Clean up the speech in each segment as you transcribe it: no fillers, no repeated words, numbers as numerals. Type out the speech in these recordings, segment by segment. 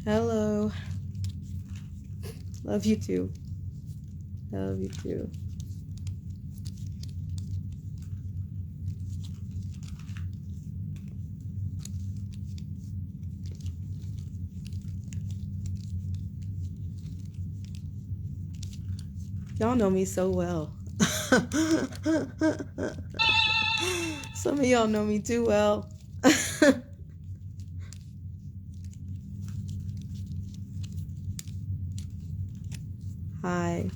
Hello. Love you too. Love you too. Y'all know me so well. Some of y'all know me too well. Hi.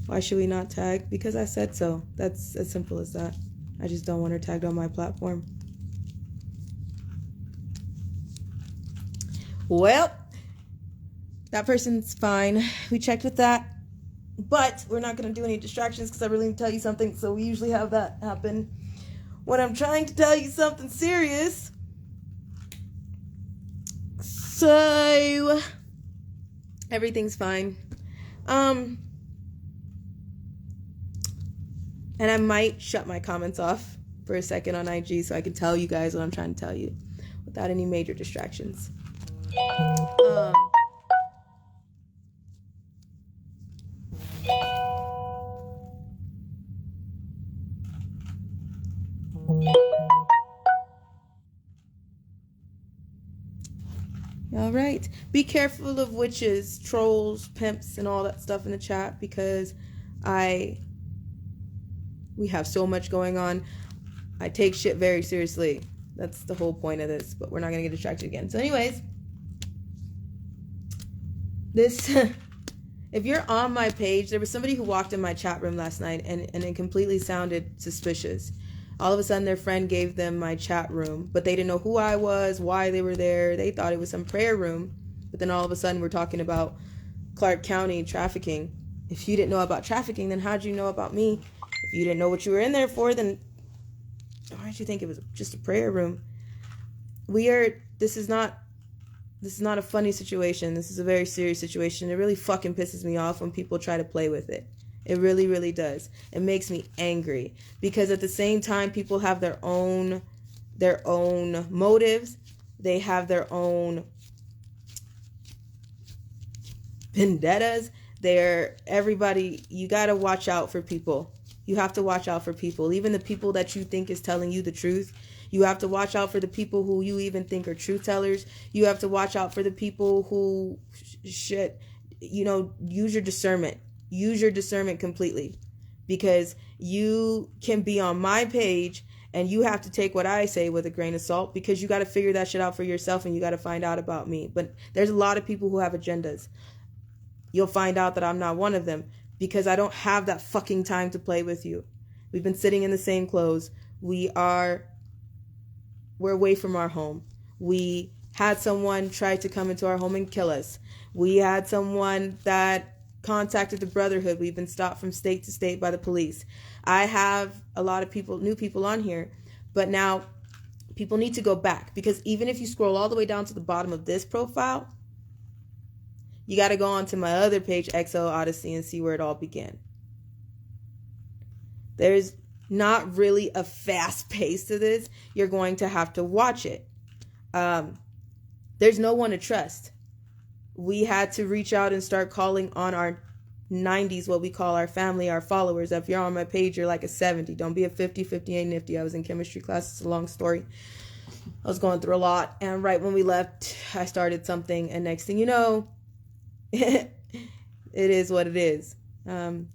Why should we not tag? Because I said so. That's as simple as that. I just don't want her tagged on my platform. Well, that person's fine. We checked with that. But we're not going to do any distractions because I really need to tell you something. So we usually have that happen when I'm trying to tell you something serious. So everything's fine. And I might shut my comments off for a second on IG so I can tell you guys what I'm trying to tell you without any major distractions. All right. Be careful of witches, trolls, pimps, and all that stuff in the chat because we have so much going on. I take shit very seriously. That's the whole point of this, but we're not going to get distracted again. So anyways, if you're on my page, there was somebody who walked in my chat room last night and it completely sounded suspicious. All of a sudden, their friend gave them my chat room, but they didn't know who I was, why they were there. They thought it was some prayer room, but then all of a sudden, we're talking about Clark County trafficking. If you didn't know about trafficking, then how'd you know about me? If you didn't know what you were in there for, then why did you think it was just a prayer room? This is not a funny situation. This is a very serious situation. It really fucking pisses me off when people try to play with it. It really, really does. It makes me angry because at the same time, people have their own motives. They have their own vendettas. Everybody, you got to watch out for people. You have to watch out for people. Even the people that you think is telling you the truth. You have to watch out for the people who you even think are truth tellers. You have to watch out for the people who use your discernment. Use your discernment completely because you can be on my page and you have to take what I say with a grain of salt because you got to figure that shit out for yourself and you got to find out about me. But there's a lot of people who have agendas. You'll find out that I'm not one of them because I don't have that fucking time to play with you. We've been sitting in the same clothes. We're away from our home. We had someone try to come into our home and kill us. We had someone that contacted the Brotherhood. We've been stopped from state to state by the police. I have a lot of new people on here, but now people need to go back because even if you scroll all the way down to the bottom of this profile, you got to go on to my other page, XO Odyssey, and see where it all began. There's not really a fast pace to this. You're going to have to watch it. There's no one to trust. We had to reach out and start calling on our 90s, what we call our family, our followers. If you're on my page, you're like a 70. Don't be a 50. 50 ain't nifty. I was in chemistry class. It's a long story. I was going through a lot. And right when we left, I started something. And next thing you know, it is what it is.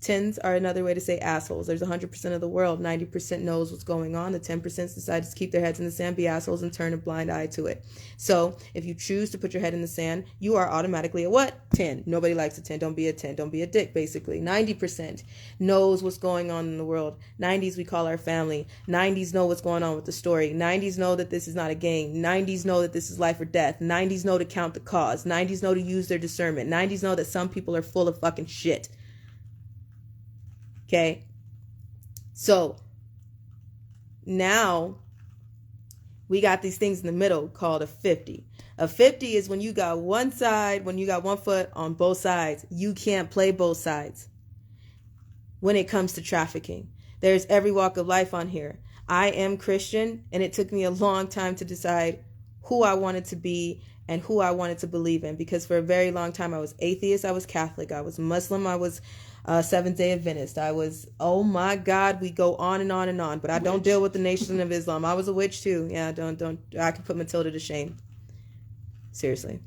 Tens are another way to say assholes. There's 100% of the world. 90% knows what's going on. The 10% decide to keep their heads in the sand, be assholes, and turn a blind eye to it. So if you choose to put your head in the sand, you are automatically a what? 10. Nobody likes a 10. Don't be a 10. Don't be a dick, basically. 90% knows what's going on in the world. 90s we call our family. 90s know what's going on with the story. 90s know that this is not a game. 90s know that this is life or death. 90s know to count the cause. 90s know to use their discernment. 90s know that some people are full of fucking shit. Okay, so now we got these things in the middle called a 50. A 50 is when you got one side, when you got one foot on both sides. You can't play both sides when it comes to trafficking. There's every walk of life on here. I am Christian, and it took me a long time to decide who I wanted to be and who I wanted to believe in, because for a very long time I was atheist, I was Catholic, I was Muslim, I was Seventh-day Adventist, I was, oh my God, we go on and on and on, but I don't deal with the Nation of Islam. I was a witch too. Yeah, don't, I can put Matilda to shame. Seriously.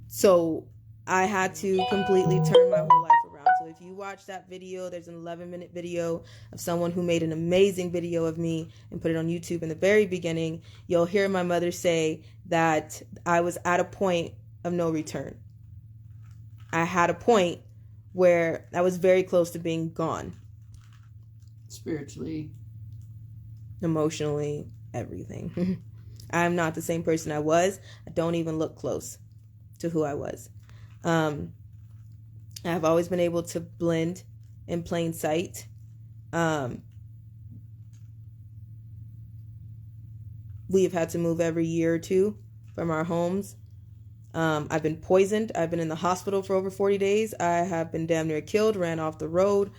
So I had to completely turn my whole life around. So if you watch that video, there's an 11-minute video of someone who made an amazing video of me and put it on YouTube in the very beginning. You'll hear my mother say that I was at a point of no return. I had a point where I was very close to being gone. Spiritually. Emotionally, everything. I'm not the same person I was. I don't even look close to who I was. I've always been able to blend in plain sight. We've had to move every year or two from our homes. I've been poisoned. I've been in the hospital for over 40 days. I have been damn near killed, ran off the road.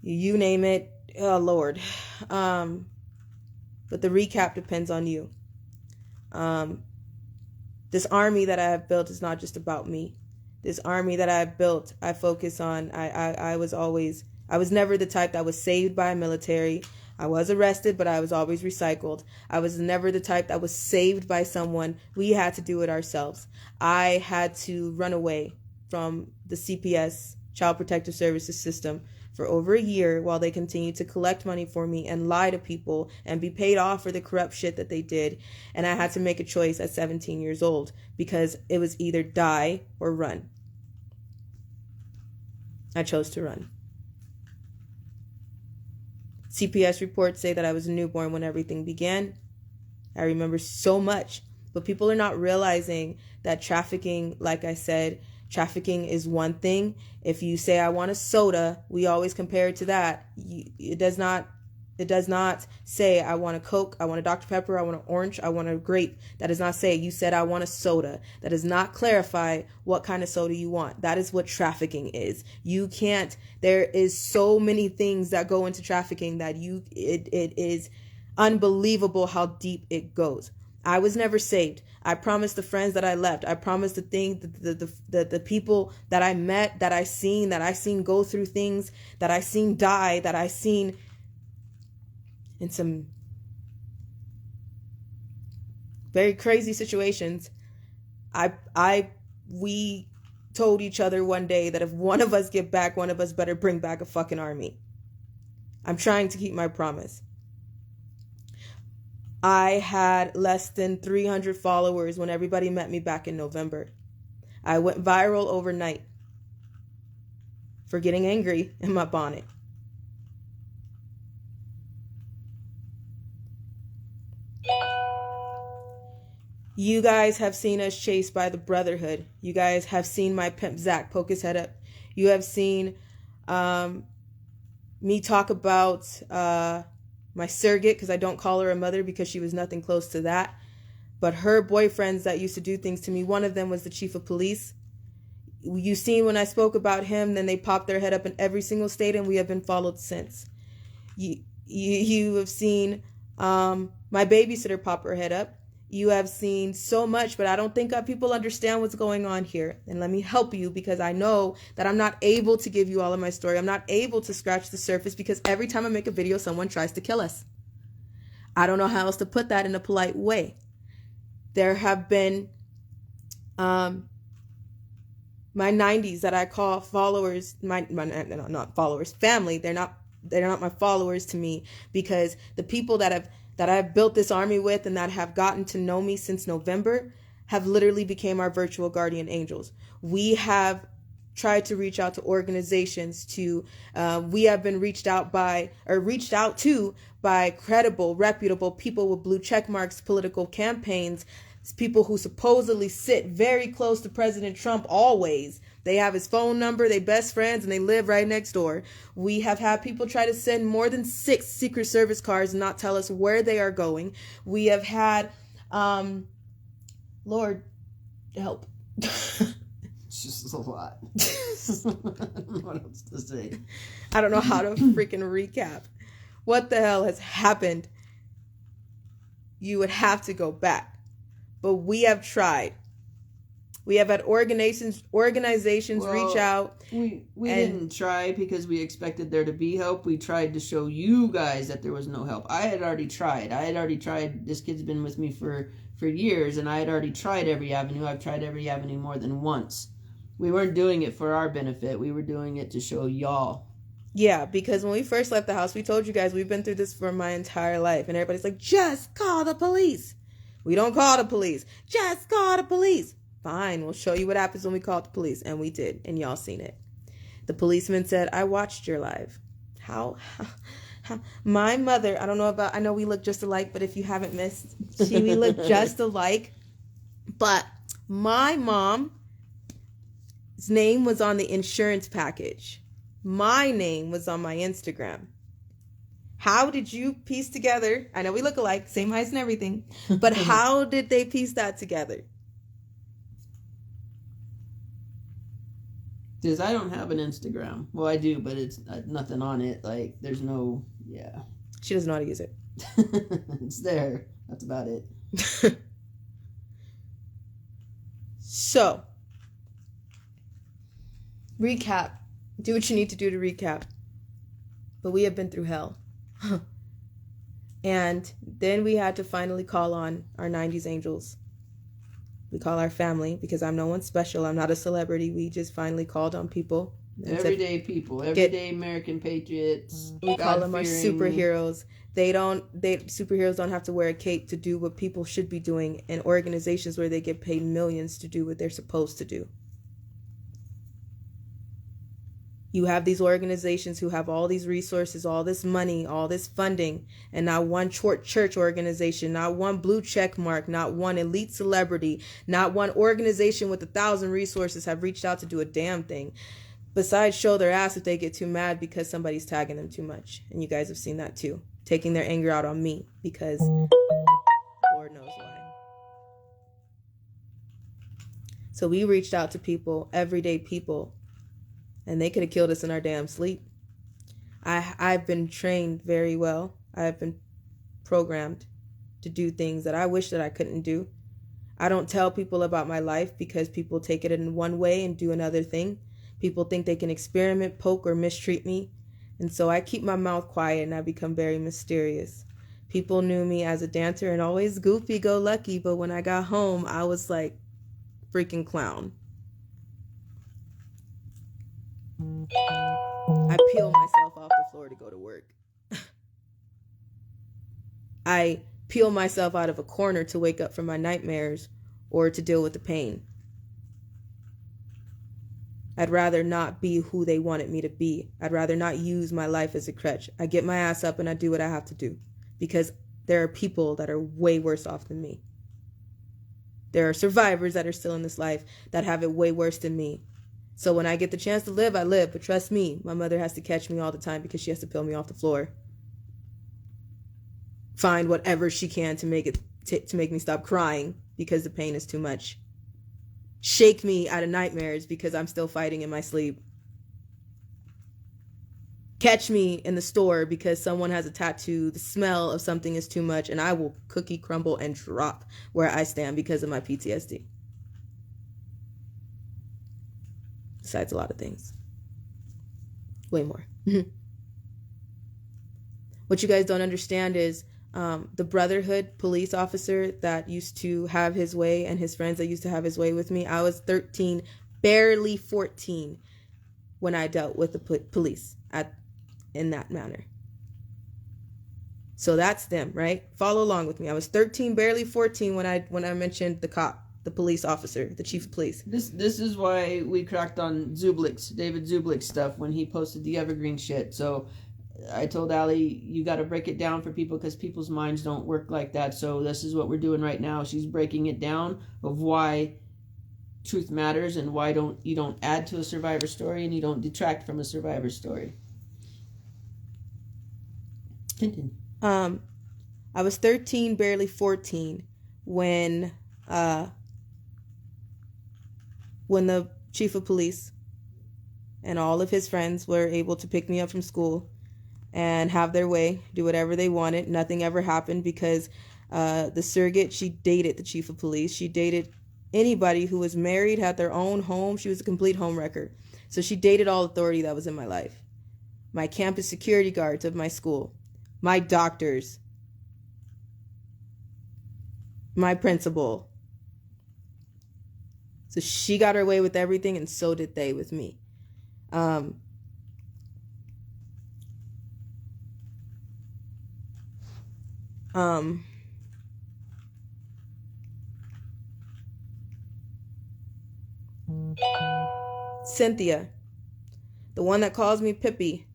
You name it. Oh, Lord. But the recap depends on you. This army that I have built is not just about me. This army that I've built, I focus on. I was never the type that was saved by a military. I was arrested, but I was always recycled. I was never the type that was saved by someone. We had to do it ourselves. I had to run away from the CPS, Child Protective Services system, for over a year while they continued to collect money for me and lie to people and be paid off for the corrupt shit that they did. And I had to make a choice at 17 years old because it was either die or run. I chose to run. CPS reports say that I was a newborn when everything began. I remember so much, but people are not realizing that trafficking, like I said, trafficking is one thing. If you say, I want a soda, we always compare it to that. It does not say, I want a Coke, I want a Dr. Pepper, I want an orange, I want a grape. That does not say, you said, I want a soda. That does not clarify what kind of soda you want. That is what trafficking is. You can't, there is so many things that go into trafficking that it is unbelievable how deep it goes. I was never saved. I promised the friends that I left. I promised the thing, the people that I met, that I seen go through things, that I seen die, that I seen in some very crazy situations. We told each other one day that if one of us get back, one of us better bring back a fucking army. I'm trying to keep my promise. I had less than 300 followers when everybody met me back in November. I went viral overnight for getting angry in my bonnet. You guys have seen us chased by the Brotherhood. You guys have seen my pimp Zach poke his head up. You have seen me talk about my surrogate, because I don't call her a mother because she was nothing close to that. But her boyfriends that used to do things to me, one of them was the chief of police. You seen when I spoke about him, then they popped their head up in every single state, and we have been followed since. You have seen my babysitter pop her head up. You have seen so much, but I don't think people understand what's going on here. And let me help you, because I know that I'm not able to give you all of my story. I'm not able to scratch the surface, because every time I make a video, someone tries to kill us. I don't know how else to put that in a polite way. There have been my 90s that I call followers, not followers, family. They're not my followers to me, because the people that I've built this army with and that have gotten to know me since November have literally became our virtual guardian angels. We have tried to reach out to organizations we have been reached out to by credible, reputable people with blue check marks, political campaigns, people who supposedly sit very close to President Trump always. They have his phone number, they best friends, and they live right next door. We have had people try to send more than 6 Secret Service cars and not tell us where they are going. We have had, Lord, help. It's just a lot. I don't know what else to say. I don't know how to freaking recap. what the hell has happened? You would have to go back. But we have tried. We have had organizations reach out. We didn't try because we expected there to be help. We tried to show you guys that there was no help. I had already tried. This kid's been with me for years, and I had already tried every avenue. I've tried every avenue more than once. We weren't doing it for our benefit. We were doing it to show y'all. Yeah, because when we first left the house, we told you guys we've been through this for my entire life. And everybody's like, just call the police. We don't call the police. Just call the police. Fine, we'll show you what happens when we call the police. And we did, and y'all seen it. The policeman said, I watched your live. How? My mother, I know we look just alike, but if you haven't missed, we look just alike. But my mom's name was on the insurance package. My name was on my Instagram. How did you piece together? I know we look alike, same heights and everything, but how did they piece that together? Because I don't have an Instagram. Well, I do, but it's nothing on it. Like, there's no, yeah. She doesn't know how to use it. It's there. That's about it. So, recap. Do what you need to do to recap. But we have been through hell. And then we had to finally call on our 90s angels. We call our family because I'm no one special. I'm not a celebrity. We just finally called on people. Everyday people. Everyday American patriots. We call them our superheroes. Superheroes don't have to wear a cape to do what people should be doing in organizations where they get paid millions to do what they're supposed to do. You have these organizations who have all these resources, all this money, all this funding, and not one church organization, not one blue check mark, not one elite celebrity, not one organization with 1,000 resources have reached out to do a damn thing. Besides show their ass if they get too mad because somebody's tagging them too much. And you guys have seen that too. Taking their anger out on me because Lord knows why. So we reached out to people, everyday people, and they could have killed us in our damn sleep. I've been trained very well. I've been programmed to do things that I wish that I couldn't do. I don't tell people about my life because people take it in one way and do another thing. People think they can experiment, poke, or mistreat me. And so I keep my mouth quiet and I become very mysterious. People knew me as a dancer and always goofy-go-lucky, but when I got home, I was like freaking clown. I peel myself off the floor to go to work. I peel myself out of a corner to wake up from my nightmares or to deal with the pain. I'd rather not be who they wanted me to be. I'd rather not use my life as a crutch. I get my ass up and I do what I have to do because there are people that are way worse off than me. There are survivors that are still in this life that have it way worse than me. So when I get the chance to live, I live. But trust me, my mother has to catch me all the time because she has to peel me off the floor. Find whatever she can to make me stop crying because the pain is too much. Shake me out of nightmares because I'm still fighting in my sleep. Catch me in the store because someone has a tattoo. The smell of something is too much, and I will cookie crumble and drop where I stand because of my PTSD. Besides a lot of things. Way more. What you guys don't understand is the Brotherhood police officer that used to have his way and his friends that used to have his way with me. I was 13, barely 14 when I dealt with the police in that manner. So that's them, right? Follow along with me. I was 13, barely 14 when I mentioned the cop. The police officer, the chief of police. This is why we cracked on David Zublik's stuff when he posted the Evergreen shit. So I told Allie, you got to break it down for people because people's minds don't work like that. So this is what we're doing right now. She's breaking it down of why truth matters and why you don't add to a survivor story and you don't detract from a survivor story. Continue. I was 13, barely 14 when the chief of police and all of his friends were able to pick me up from school and have their way, do whatever they wanted. Nothing ever happened because the surrogate, she dated the chief of police. She dated anybody who was married, had their own home. She was a complete homewrecker. So she dated all authority that was in my life. My campus security guards of my school, my doctors, my principal. So she got her way with everything, and so did they with me. Cynthia, the one that calls me Pippi,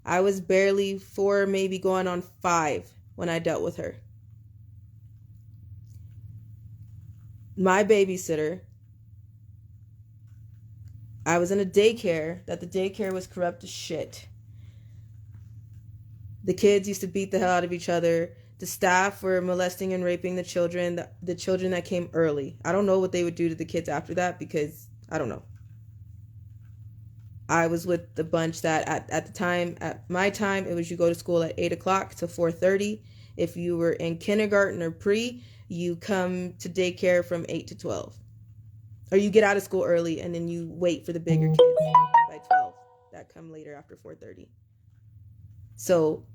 I was barely 4, maybe going on 5 when I dealt with her. My babysitter, I was in a daycare that the daycare was corrupt as shit. The kids used to beat the hell out of each other. The staff were molesting and raping the children that came early. I don't know what they would do to the kids after that because I don't know. I was with the bunch that at my time, it was you go to school at 8 o'clock to 4:30. If you were in kindergarten or pre, you come to daycare from 8 to 12. Or you get out of school early and then you wait for the bigger kids by 12 that come later after 4:30. So,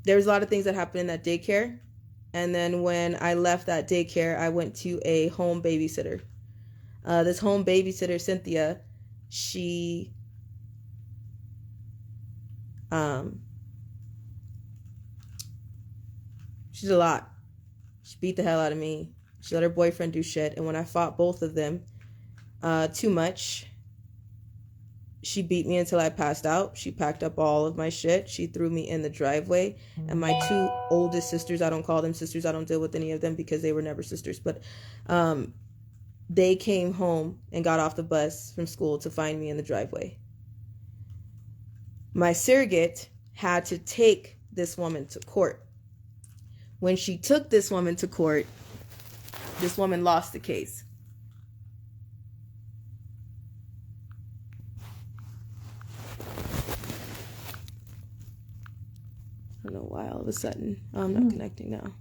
there was a lot of things that happened in that daycare. And then when I left that daycare, I went to a home babysitter. This home babysitter, Cynthia, she's a lot. She beat the hell out of me. She let her boyfriend do shit. And when I fought both of them too much, she beat me until I passed out. She packed up all of my shit. She threw me in the driveway. And my 2 oldest sisters, I don't call them sisters. I don't deal with any of them because they were never sisters. But they came home and got off the bus from school to find me in the driveway. My surrogate had to take this woman to court. When she took this woman to court, this woman lost the case. I don't know why all of a sudden I'm not connecting now.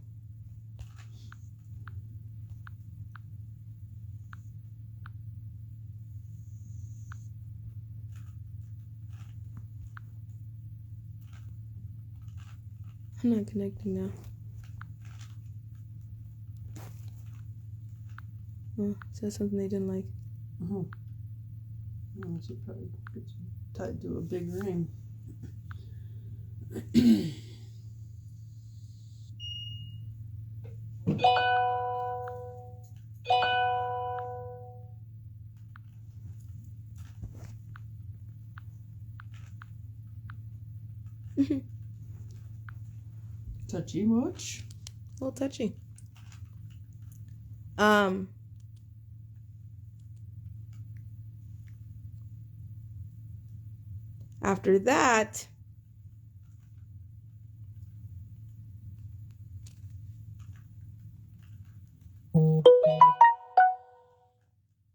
I'm not connecting now. Oh, it says something they didn't like. Oh, she probably gets tied to a big ring. Touchy much? A little touchy. After that,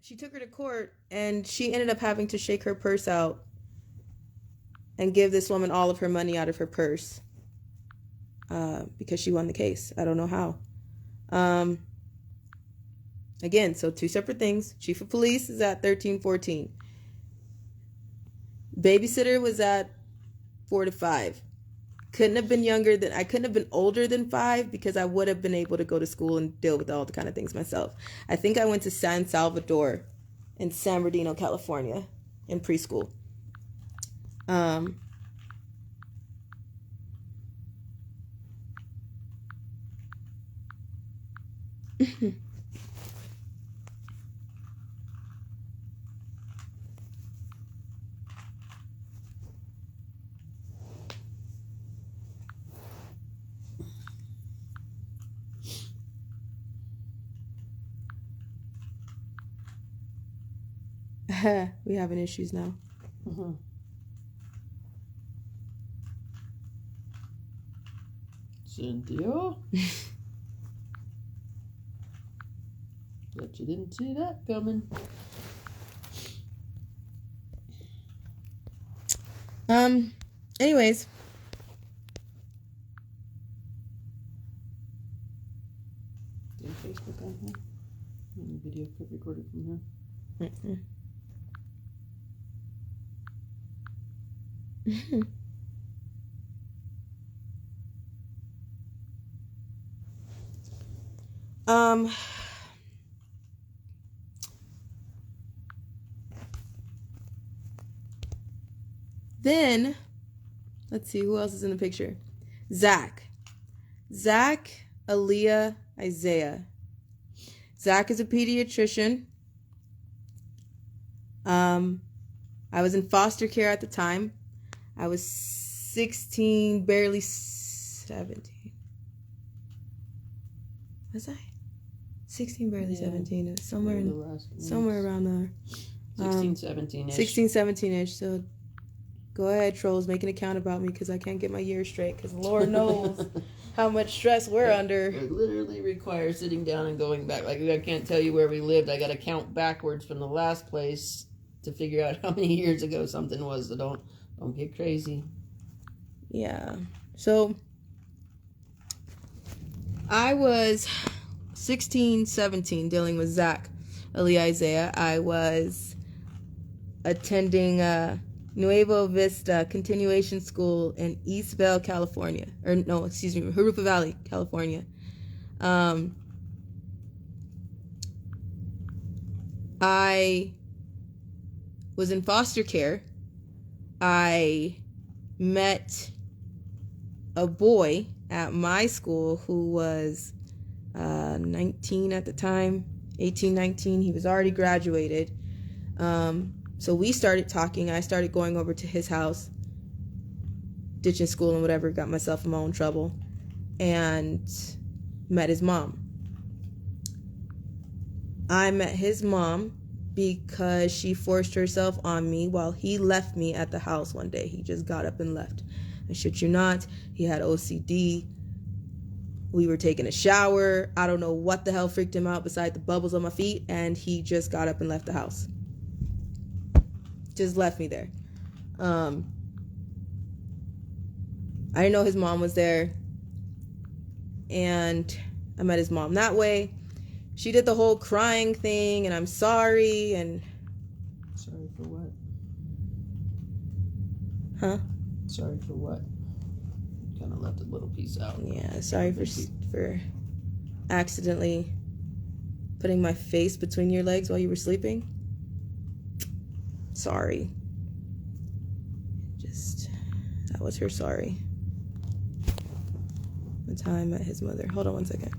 she took her to court and she ended up having to shake her purse out and give this woman all of her money out of her purse because she won the case. I don't know how. Again, so 2 separate things. Chief of police is at 13, 14. Babysitter was at 4 to 5. I couldn't have been older than 5 because I would have been able to go to school and deal with all the kind of things myself. I think I went to San Salvador in San Bernardino, California in preschool. We having issues now. Mm-hmm. Cynthia? Bet you didn't see that coming. Anyways. Is Facebook on here? Any video clip recorded from here? Then, let's see, who else is in the picture? Zach, Aaliyah, Isaiah. Zach is a pediatrician. I was in foster care at the time. I was 16, barely 17. Was I? 16, barely 17. It was somewhere around there. 16, 17-ish. 16, 17-ish. So go ahead, trolls, make an account about me because I can't get my years straight because Lord knows how much stress we're under. It literally requires sitting down and going back. Like, I can't tell you where we lived. I got to count backwards from the last place to figure out how many years ago something was. So don't get crazy. Yeah. So I was 16, 17 dealing with Zach, Aaliyah, Isaiah. I was attending Nuevo Vista Continuation School in Eastvale, California. Jurupa Valley, California. I was in foster care. I met a boy at my school who was 19 at the time, 18, 19. He was already graduated. So we started talking. I started going over to his house, ditching school and whatever, got myself in my own trouble, and met his mom. I met his mom because she forced herself on me while he left me at the house one day. He just got up and left. I shit you not, he had OCD. We were taking a shower. I don't know what the hell freaked him out beside the bubbles on my feet, and he just got up and left the house. Just left me there. I didn't know his mom was there, and I met his mom that way. She did the whole crying thing, and I'm sorry, and... Sorry for what? Huh? Sorry for what? Kind of left a little piece out. Yeah, sorry for accidentally putting my face between your legs while you were sleeping. Sorry. That was her sorry. That's how I met his mother. Hold on one second.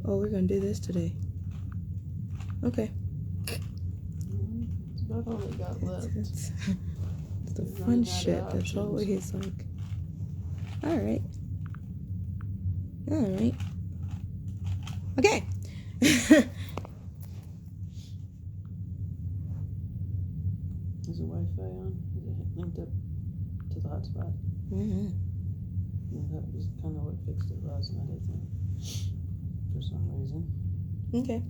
Oh, we're gonna do this today. Okay. It's about all we got left. It's the fun shit that's always like... Alright. Okay. Is the Wi-Fi on? Is it linked up to the hotspot? Mm-hmm. Yeah, that was kind of what fixed it last night, I think. For some reason. Okay.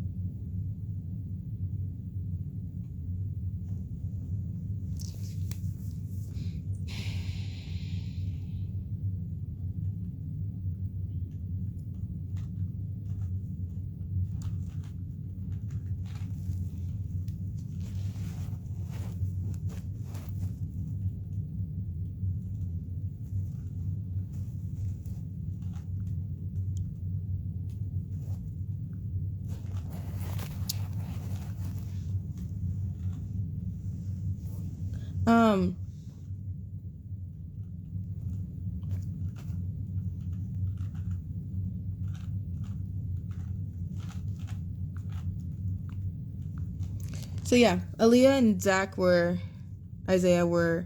So yeah, Aaliyah and Isaiah were,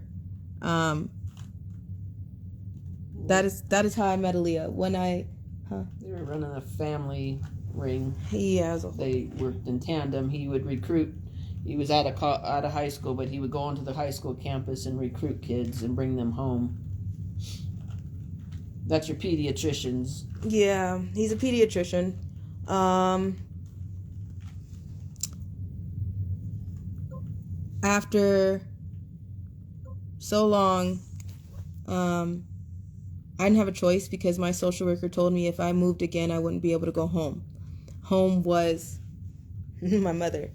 that is how I met Aaliyah. They were running a family ring. They worked in tandem. He would recruit. He was out of high school, but he would go onto the high school campus and recruit kids and bring them home. That's your pediatricians. Yeah, he's a pediatrician. After so long, I didn't have a choice because my social worker told me if I moved again, I wouldn't be able to go home. Home was my mother.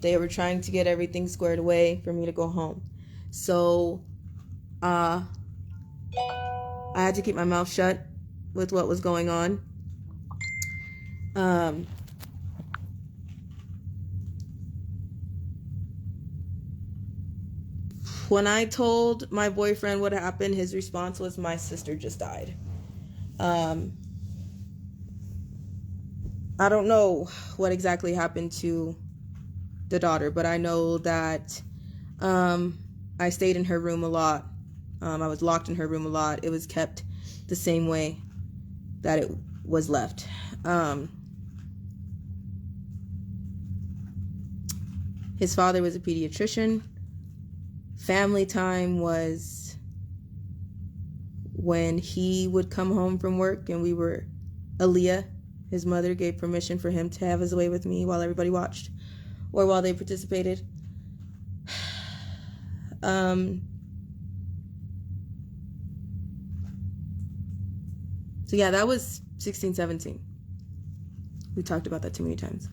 They were trying to get everything squared away for me to go home. So, I had to keep my mouth shut with what was going on. When I told my boyfriend what happened, his response was, my sister just died. I don't know what exactly happened to the daughter, but I know that I stayed in her room a lot. I was locked in her room a lot. It was kept the same way that it was left. His father was a pediatrician. Family time was when he would come home from work and we were Aaliyah. His mother gave permission for him to have his way with me while everybody watched or while they participated. So yeah, that was 16, 17. We talked about that too many times.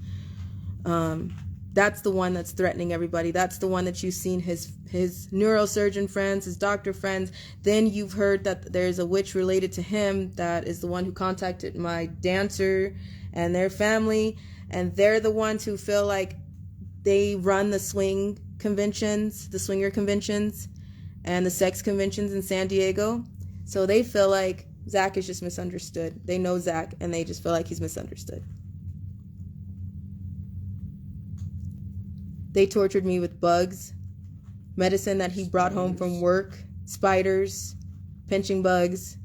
That's the one that's threatening everybody. That's the one that you've seen his neurosurgeon friends, his doctor friends. Then you've heard that there's a witch related to him that is the one who contacted my dancer and their family. And they're the ones who feel like they run the swinger conventions, and the sex conventions in San Diego. So they feel like Zach is just misunderstood. They know Zach and they just feel like he's misunderstood. They tortured me with bugs, medicine that he brought home from work, spiders, pinching bugs.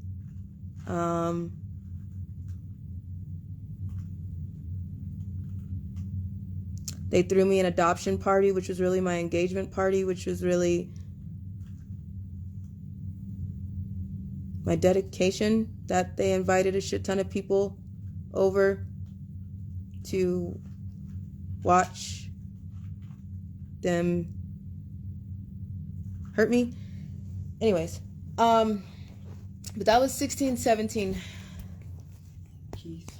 They threw me an adoption party, which was really my engagement party, which was really my dedication, that they invited a shit ton of people over to watch them hurt me. Anyways, but that was 16, 17. Keith.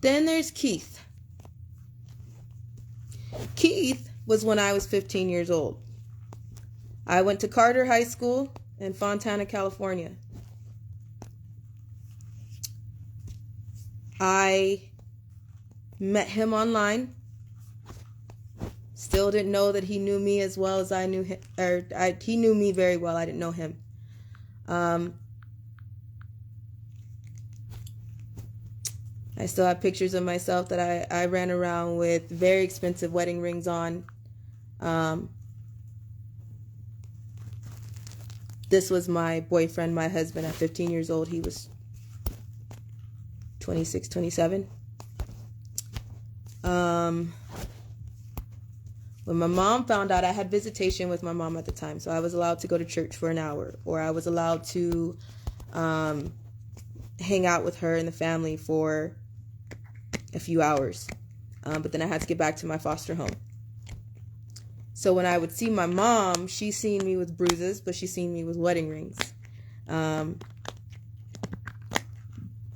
Then there's Keith. Keith was when I was 15 years old. I went to Carter High School in Fontana, California. I met him online. Still didn't know that he knew me as well as I knew him. He knew me very well. I didn't know him. I still have pictures of myself that I ran around with very expensive wedding rings on. This was my boyfriend, my husband at 15 years old. He was 26, 27. When my mom found out, I had visitation with my mom at the time, so I was allowed to go to church for an hour, or I was allowed to hang out with her and the family for a few hours. But then I had to get back to my foster home. So when I would see my mom, she seen me with bruises, but she seen me with wedding rings.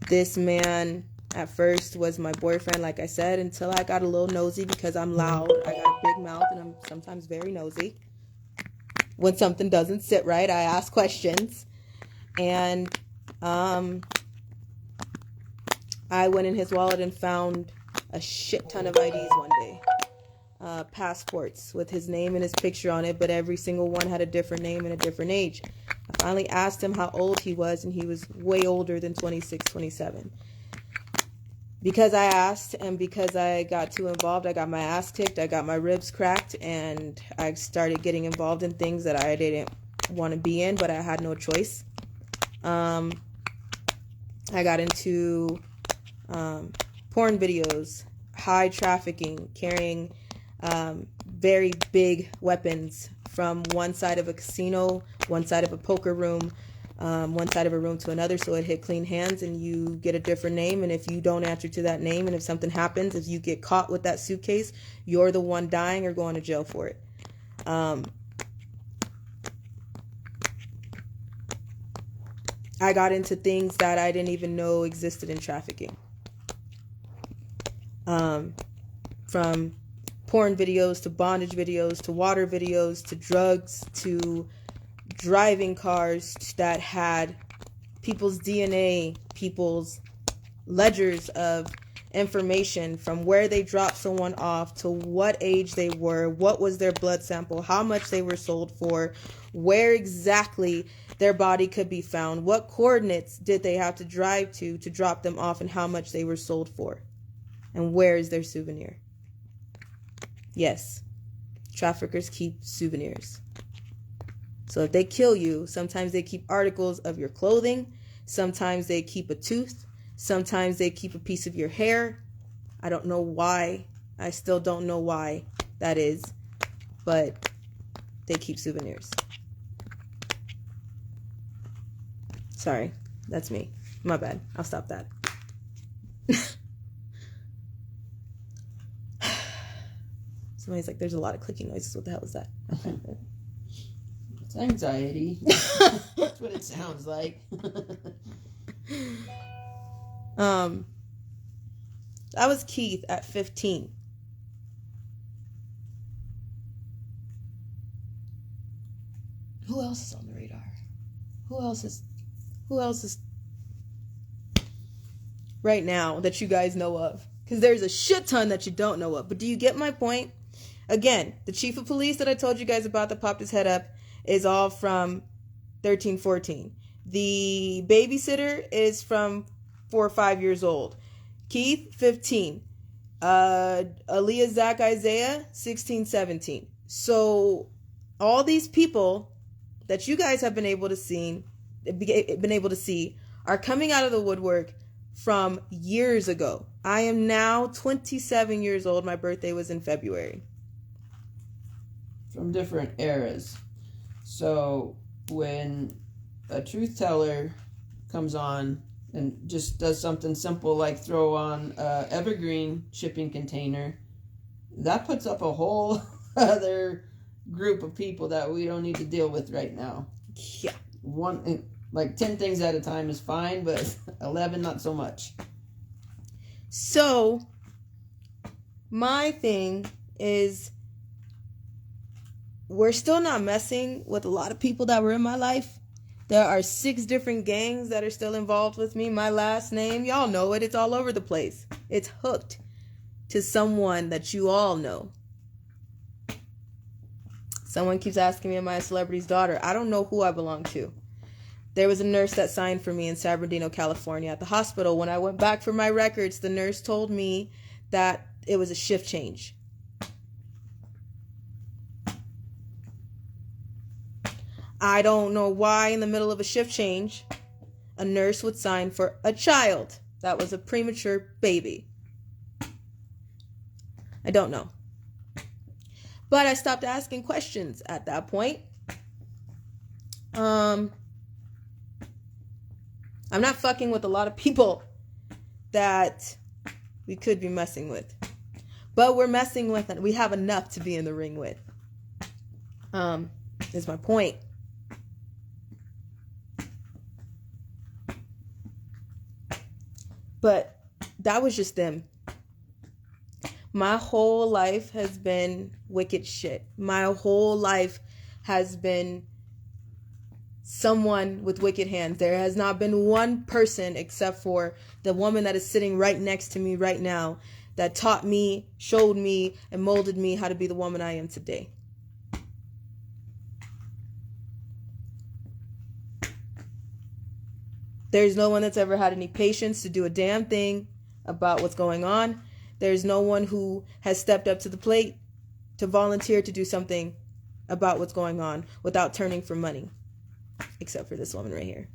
This man at first was my boyfriend, like I said, until I got a little nosy because I'm loud. I got a big mouth and I'm sometimes very nosy. When something doesn't sit right, I ask questions. And I went in his wallet and found a shit ton of IDs one day. Passports with his name and his picture on it, but every single one had a different name and a different age. I finally asked him how old he was, and he was way older than 26, 27. Because I asked and because I got too involved, I got my ass kicked, I got my ribs cracked, and I started getting involved in things that I didn't want to be in, but I had no choice. I got into porn videos, high trafficking, carrying very big weapons from one side of a casino, one side of a poker room, one side of a room to another, so it hit clean hands and you get a different name. And if you don't answer to that name, and if something happens, if you get caught with that suitcase, you're the one dying or going to jail for it. I got into things that I didn't even know existed in trafficking. From porn videos to bondage videos to water videos to drugs to driving cars that had people's DNA, people's ledgers of information from where they dropped someone off to what age they were, what was their blood sample, how much they were sold for, where exactly their body could be found, what coordinates did they have to drive to drop them off, and how much they were sold for, and where is their souvenir. Yes, traffickers keep souvenirs. So if they kill you, sometimes they keep articles of your clothing, sometimes they keep a tooth, sometimes they keep a piece of your hair. I don't know why. I still don't know why that is, but they keep souvenirs. Sorry, that's me. My bad. I'll stop that. Somebody's like, there's a lot of clicking noises. What the hell is that? Okay. It's anxiety. That's what it sounds like. I was Keith at 15. Who else is on the radar? Who else is right now that you guys know of? Because there's a shit ton that you don't know of. But do you get my point? Again, the chief of police that I told you guys about that popped his head up is all from 13-14. The babysitter is from 4 or 5 years old. Keith, 15. Aaliyah, Zach, Isaiah, 16, 17. So all these people that you guys have been able to see are coming out of the woodwork from years ago. I am now 27 years old. My birthday was in February. From different eras. So when a truth teller comes on and just does something simple like throw on a evergreen shipping container, that puts up a whole other group of people that we don't need to deal with right now. Yeah. 10 things at a time is fine, but 11 not so much. So my thing is, we're still not messing with a lot of people that were in my life. There are 6 different gangs that are still involved with me. My last name, y'all know it. It's all over the place. It's hooked to someone that you all know. Someone keeps asking me, am I a celebrity's daughter? I don't know who I belong to. There was a nurse that signed for me in San Bernardino, California at the hospital. When I went back for my records, the nurse told me that it was a shift change. I don't know why in the middle of a shift change, a nurse would sign for a child that was a premature baby. I don't know. But I stopped asking questions at that point. I'm not fucking with a lot of people that we could be messing with. But we're messing with it. We have enough to be in the ring with. Is my point. But that was just them. My whole life has been wicked shit. My whole life has been someone with wicked hands. There has not been one person except for the woman that is sitting right next to me right now that taught me, showed me, and molded me how to be the woman I am today. There's no one that's ever had any patience to do a damn thing about what's going on. There's no one who has stepped up to the plate to volunteer to do something about what's going on without turning for money. Except for this woman right here.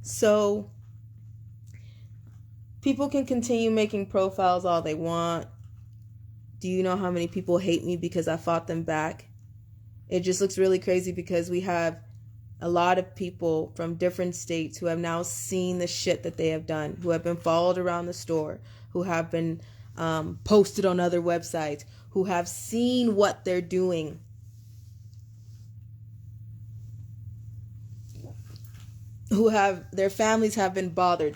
So people can continue making profiles all they want. Do you know how many people hate me because I fought them back? It just looks really crazy because we have a lot of people from different states who have now seen the shit that they have done, who have been followed around the store, who have been posted on other websites, who have seen what they're doing. Who have, their families have been bothered.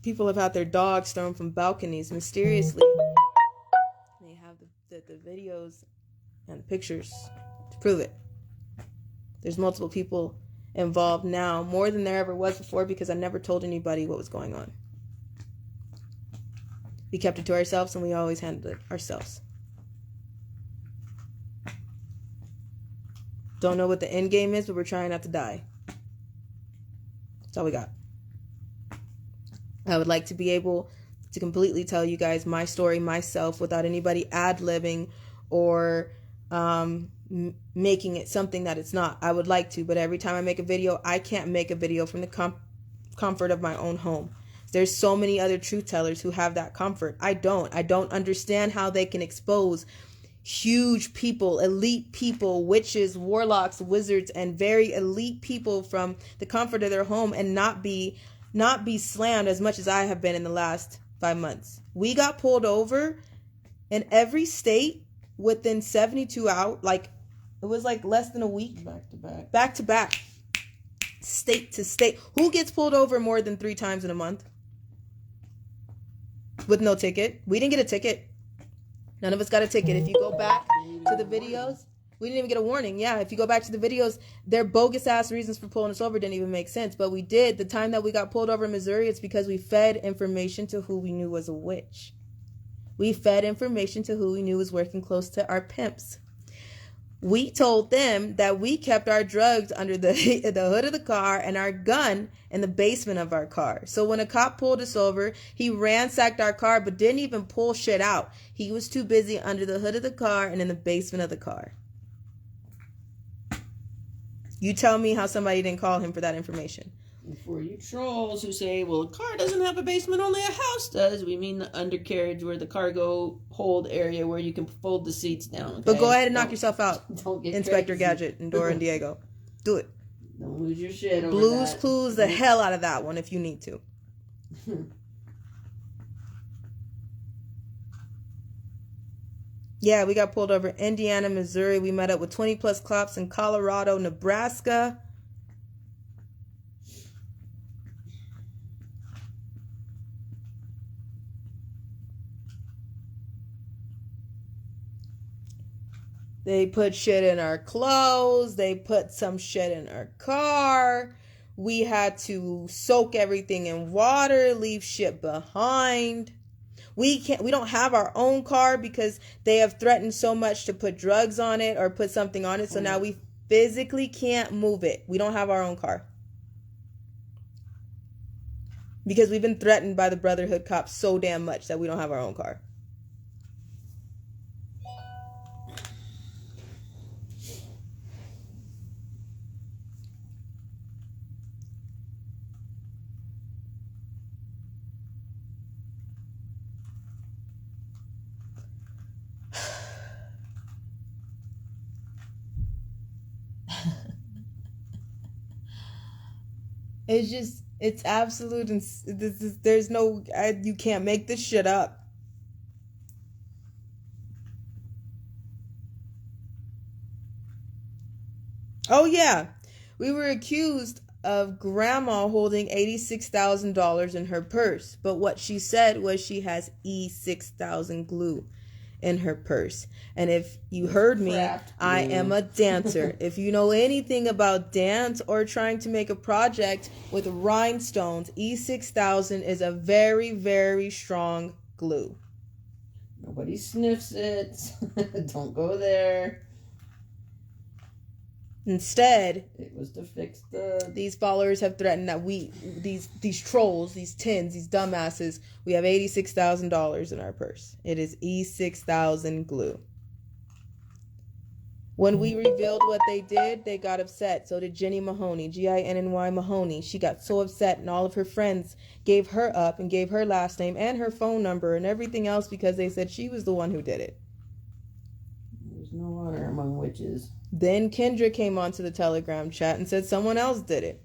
People have had their dogs thrown from balconies mysteriously. They have the videos and the pictures to prove it. There's multiple people involved now, more than there ever was before, because I never told anybody what was going on. We kept it to ourselves, and we always handled it ourselves. Don't know what the end game is, but we're trying not to die. That's all we got. I would like to be able to completely tell you guys my story myself without anybody ad-libbing or making it something that it's not. I would like to, but every time I make a video, I can't make a video from the comfort of my own home. There's so many other truth tellers who have that comfort. I don't understand how they can expose huge people, elite people, witches, warlocks, wizards, and very elite people from the comfort of their home and not be slammed as much as I have been in the last 5 months. We got pulled over in every state within 72 hours. Like, it was like less than a week. Back to back. State to state. Who gets pulled over more than 3 times in a month? With no ticket. We didn't get a ticket. None of us got a ticket. If you go back to the videos, we didn't even get a warning. Yeah, if you go back to the videos, their bogus ass reasons for pulling us over didn't even make sense. But we did. The time that we got pulled over in Missouri, it's because we fed information to who we knew was a witch. We fed information to who we knew was working close to our pimps. We told them that we kept our drugs under the hood of the car and our gun in the basement of our car. So when a cop pulled us over, he ransacked our car but didn't even pull shit out. He was too busy under the hood of the car and in the basement of the car. You tell me how somebody didn't call him for that information. And for you trolls who say, well, a car doesn't have a basement, only a house does, we mean the undercarriage where the cargo hold area where you can fold the seats down. Okay? But go ahead and knock yourself out. Don't get Inspector crazy. Gadget and Dora and Diego. Do it. Don't lose your shit over Blues that. Clues the hell out of that one if you need to. Yeah, we got pulled over in Indiana, Missouri. We met up with 20 plus cops in Colorado, Nebraska. They put shit in our clothes. They put some shit in our car. We had to soak everything in water, leave shit behind. We don't have our own car because they have threatened so much to put drugs on it or put something on it. So now we physically can't move it. We don't have our own car. Because we've been threatened by the Brotherhood cops so damn much that we don't have our own car. It's absolute, and there's no, you can't make this shit up. Oh yeah, we were accused of grandma holding $86,000 in her purse, but what she said was she has E6000 glue in her purse. And if you heard me, I am a dancer. If you know anything about dance or trying to make a project with rhinestones, E6000 is a very, very strong glue. Nobody sniffs it. Don't go there. Instead, it was to fix these followers have threatened that these trolls, these tins, these dumbasses, we have $86,000 in our purse. It is E6000 glue. When we revealed what they did, they got upset. So did Jenny Mahoney, Ginny Mahoney. She got so upset, and all of her friends gave her up and gave her last name and her phone number and everything else because they said she was the one who did it. There's no honor among witches. Then Kendra came onto the Telegram chat and said someone else did it.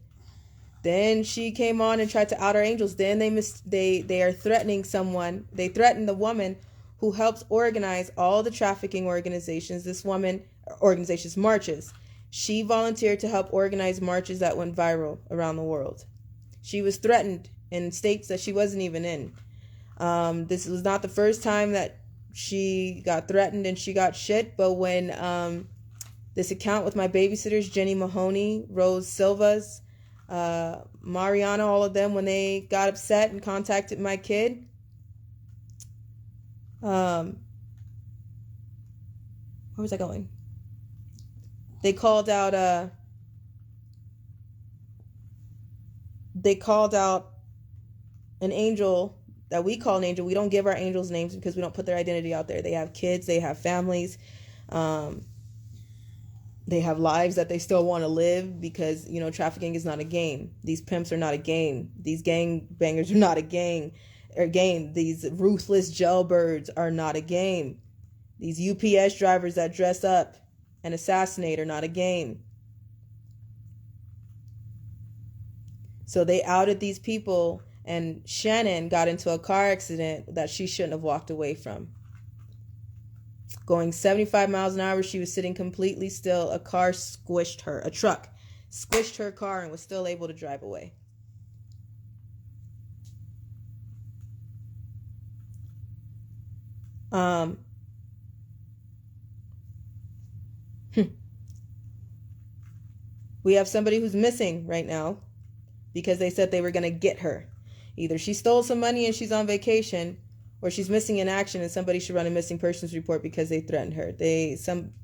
Then she came on and tried to out our angels. Then they are threatening someone. They threatened the woman who helps organize all the trafficking organizations. This woman organizations marches. She volunteered to help organize marches that went viral around the world. She was threatened in states that she wasn't even in. This was not the first time that she got threatened and she got shit, but when this account with my babysitters, Jenny Mahoney, Rose Silvas, Mariana, all of them, when they got upset and contacted my kid, where was I going? They called out an angel that we call an angel. We don't give our angels names because we don't put their identity out there. They have kids, they have families, they have lives that they still want to live because, you know, trafficking is not a game. These pimps are not a game. These gang bangers are not a game. These ruthless jailbirds are not a game. These UPS drivers that dress up and assassinate are not a game. So they outed these people, and Shannon got into a car accident that she shouldn't have walked away from. Going 75 miles an hour, she was sitting completely still. A car squished her. A truck squished her car and was still able to drive away. We have somebody who's missing right now because they said they were going to get her. Either she stole some money and she's on vacation, or she's missing in action and somebody should run a missing persons report because they threatened her.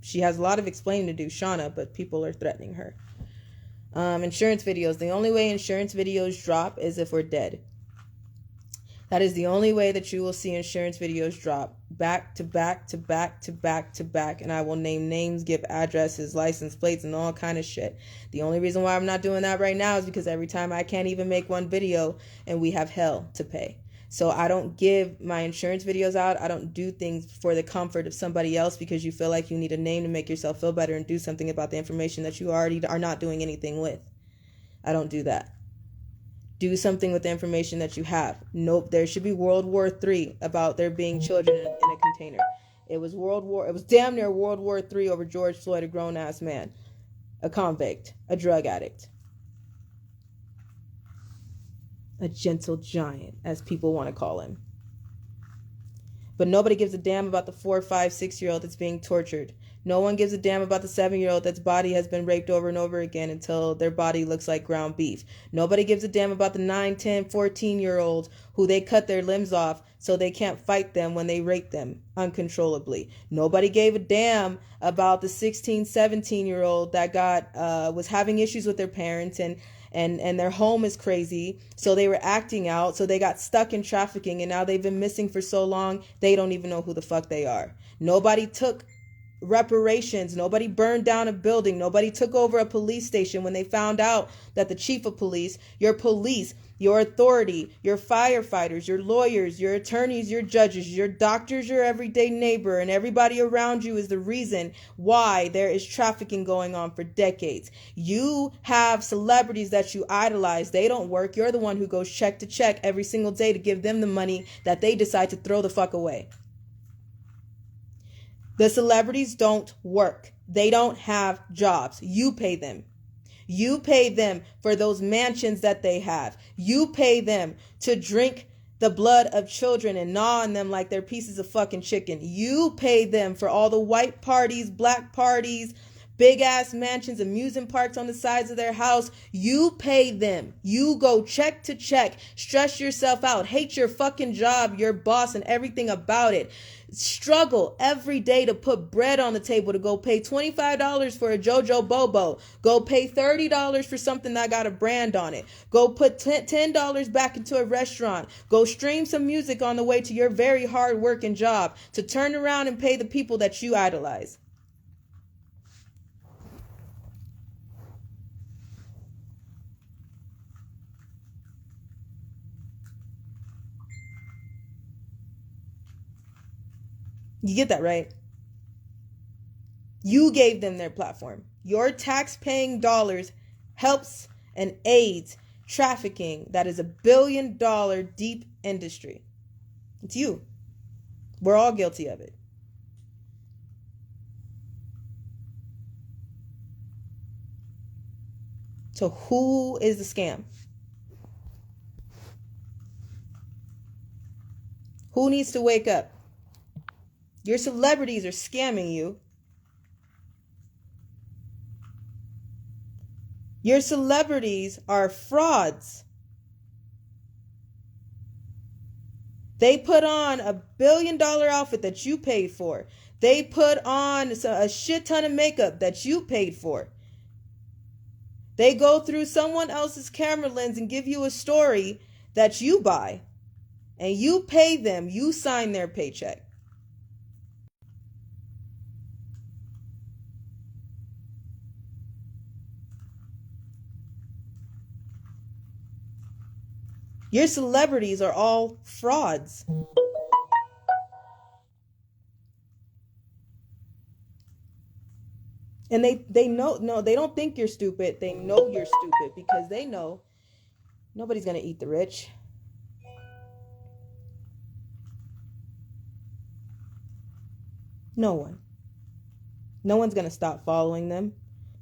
She has a lot of explaining to do, Shauna, but people are threatening her. Insurance videos. The only way insurance videos drop is if we're dead. That is the only way that you will see insurance videos drop. Back to back to back to back to back. And I will name names, give addresses, license plates, and all kind of shit. The only reason why I'm not doing that right now is because every time I can't even make one video and we have hell to pay. So I don't give my insurance videos out. I don't do things for the comfort of somebody else because you feel like you need a name to make yourself feel better and do something about the information that you already are not doing anything with. I don't do that. Do something with the information that you have. Nope, there should be World War III about there being children in a container. It was damn near World War III over George Floyd, a grown-ass man, a convict, a drug addict, a gentle giant, as people want to call him. But nobody gives a damn about the 4, 5, 6-year-old that's being tortured. No one gives a damn about the 7-year-old that's body has been raped over and over again until their body looks like ground beef. Nobody gives a damn about the 9, 10, 14-year-olds who they cut their limbs off so they can't fight them when they rape them uncontrollably. Nobody gave a damn about the 16, 17-year-old that was having issues with their parents and their home is crazy, so they were acting out, so they got stuck in trafficking, and now they've been missing for so long, they don't even know who the fuck they are. Nobody took reparations. Nobody burned down a building. Nobody took over a police station when they found out that the chief of police, your authority, your firefighters, your lawyers, your attorneys, your judges, your doctors, your everyday neighbor, and everybody around you is the reason why there is trafficking going on for decades. You have celebrities that you idolize. They don't work. You're the one who goes check to check every single day to give them the money that they decide to throw the fuck away. The celebrities don't work. They don't have jobs. You pay them. You pay them for those mansions that they have. You pay them to drink the blood of children and gnaw on them like they're pieces of fucking chicken. You pay them for all the white parties, black parties, big ass mansions, amusement parks on the sides of their house. You pay them. You go check to check, stress yourself out, hate your fucking job, your boss, and everything about it. Struggle every day to put bread on the table, to go pay $25 for a JoJo Bobo. Go pay $30 for something that got a brand on it. Go put $10 back into a restaurant. Go stream some music on the way to your very hard working job to turn around and pay the people that you idolize. You get that, right? You gave them their platform. Your tax-paying dollars helps and aids trafficking that is $1 billion deep industry. It's you. We're all guilty of it. So who is the scam? Who needs to wake up? Your celebrities are scamming you. Your celebrities are frauds. They put on a $1 billion outfit that you paid for. They put on a shit ton of makeup that you paid for. They go through someone else's camera lens and give you a story that you buy. And you pay them. You sign their paycheck. Your celebrities are all frauds. And they know, no, they don't think you're stupid. They know you're stupid because they know nobody's going to eat the rich. No one. No one's going to stop following them.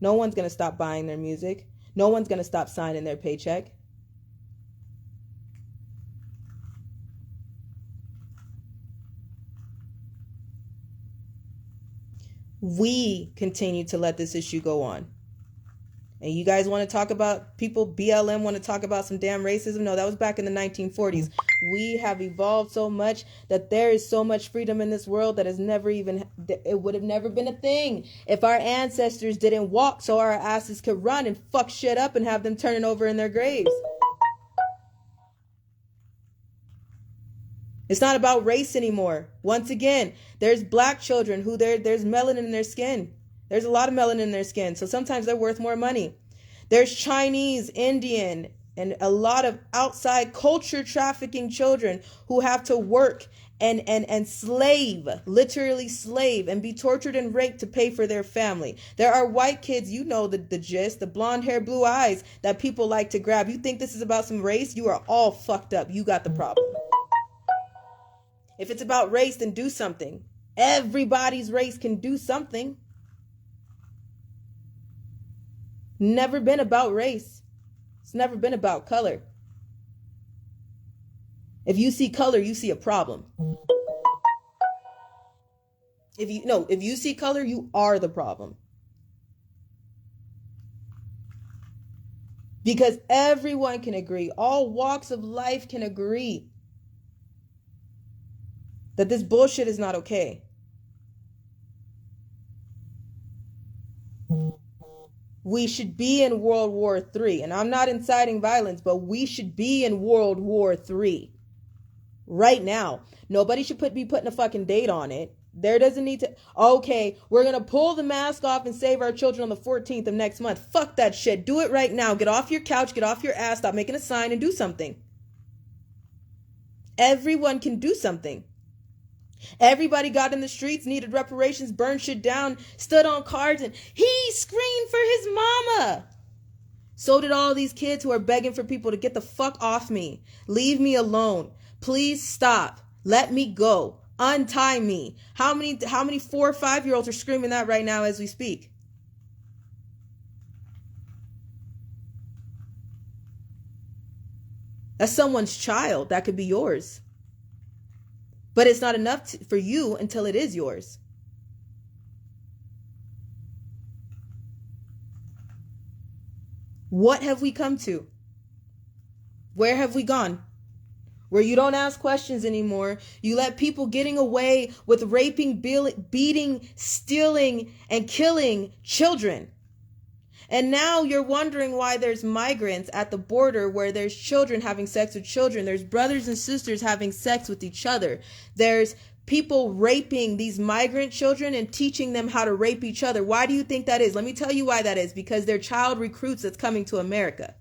No one's going to stop buying their music. No one's going to stop signing their paycheck. We continue to let this issue go on. And you guys want to talk about people, BLM want to talk about some damn racism? No, that was back in the 1940s. We have evolved so much that there is so much freedom in this world that has never even, it would have never been a thing if our ancestors didn't walk so our asses could run and fuck shit up and have them turning over in their graves. It's not about race anymore. Once again, there's black children who there's melanin in their skin. There's a lot of melanin in their skin, so sometimes they're worth more money. There's Chinese, Indian, and a lot of outside culture trafficking children who have to work and slave, literally slave, and be tortured and raped to pay for their family. There are white kids, you know the gist, the blonde hair, blue eyes that people like to grab. You think this is about some race? You are all fucked up. You got the problem. If it's about race, then do something. Everybody's race can do something. Never been about race. It's never been about color. If you see color, you see a problem. If you see color, you are the problem. Because everyone can agree, all walks of life can agree that this bullshit is not okay. We should be in World War III. And I'm not inciting violence, but we should be in World War III. Right now. Nobody should be putting a fucking date on it. There doesn't need to, okay, we're going to pull the mask off and save our children on the 14th of next month. Fuck that shit. Do it right now. Get off your couch, get off your ass, stop making a sign and do something. Everyone can do something. Everybody got in the streets, needed reparations, burned shit down, stood on cards, and he screamed for his mama. So did all these kids who are begging for people to get the fuck off me. Leave me alone. Please stop. Let me go. Untie me. How many 4 or 5-year-olds are screaming that right now as we speak? That's someone's child. That could be yours. But it's not enough for you until it is yours. What have we come to? Where have we gone? Where you don't ask questions anymore. You let people getting away with raping, beating, stealing, and killing children. And now you're wondering why there's migrants at the border where there's children having sex with children. There's brothers and sisters having sex with each other. There's people raping these migrant children and teaching them how to rape each other. Why do you think that is? Let me tell you why that is. Because they're child recruits that's coming to America.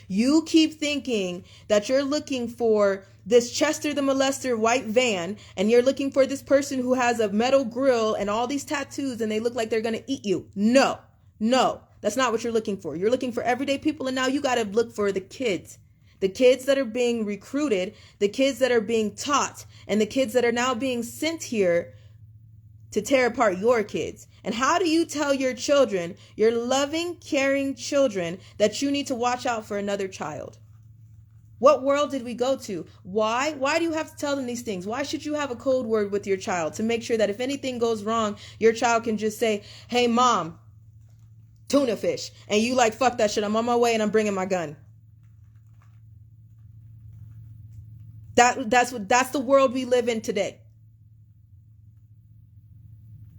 You keep thinking that you're looking for this Chester the Molester white van, and you're looking for this person who has a metal grill and all these tattoos and they look like they're going to eat you. No, that's not what you're looking for. You're looking for everyday people, and now you got to look for the kids. The kids that are being recruited, the kids that are being taught, and the kids that are now being sent here to tear apart your kids. And how do you tell your children, your loving, caring children, that you need to watch out for another child? What world did we go to? Why? Why do you have to tell them these things? Why should you have a code word with your child to make sure that if anything goes wrong, your child can just say, hey, mom, tuna fish. And you like, fuck that shit. I'm on my way and I'm bringing my gun. That's the world we live in today.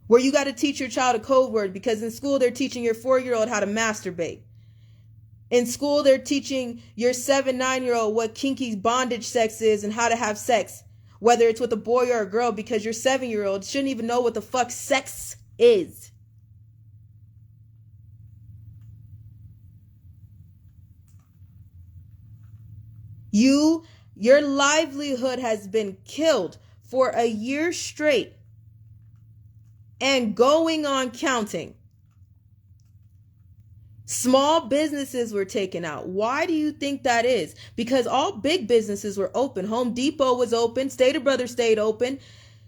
Where you got to teach your child a code word, because in school they're teaching your 4-year-old how to masturbate. In school they're teaching your 7-9-year-old what kinky bondage sex is and how to have sex, whether it's with a boy or a girl, because your 7-year-old shouldn't even know what the fuck sex is. Your livelihood has been killed for a year straight and going on counting. Small businesses were taken out. Why do you think that is? Because all big businesses were open. Home Depot was open. Stater Brothers stayed open.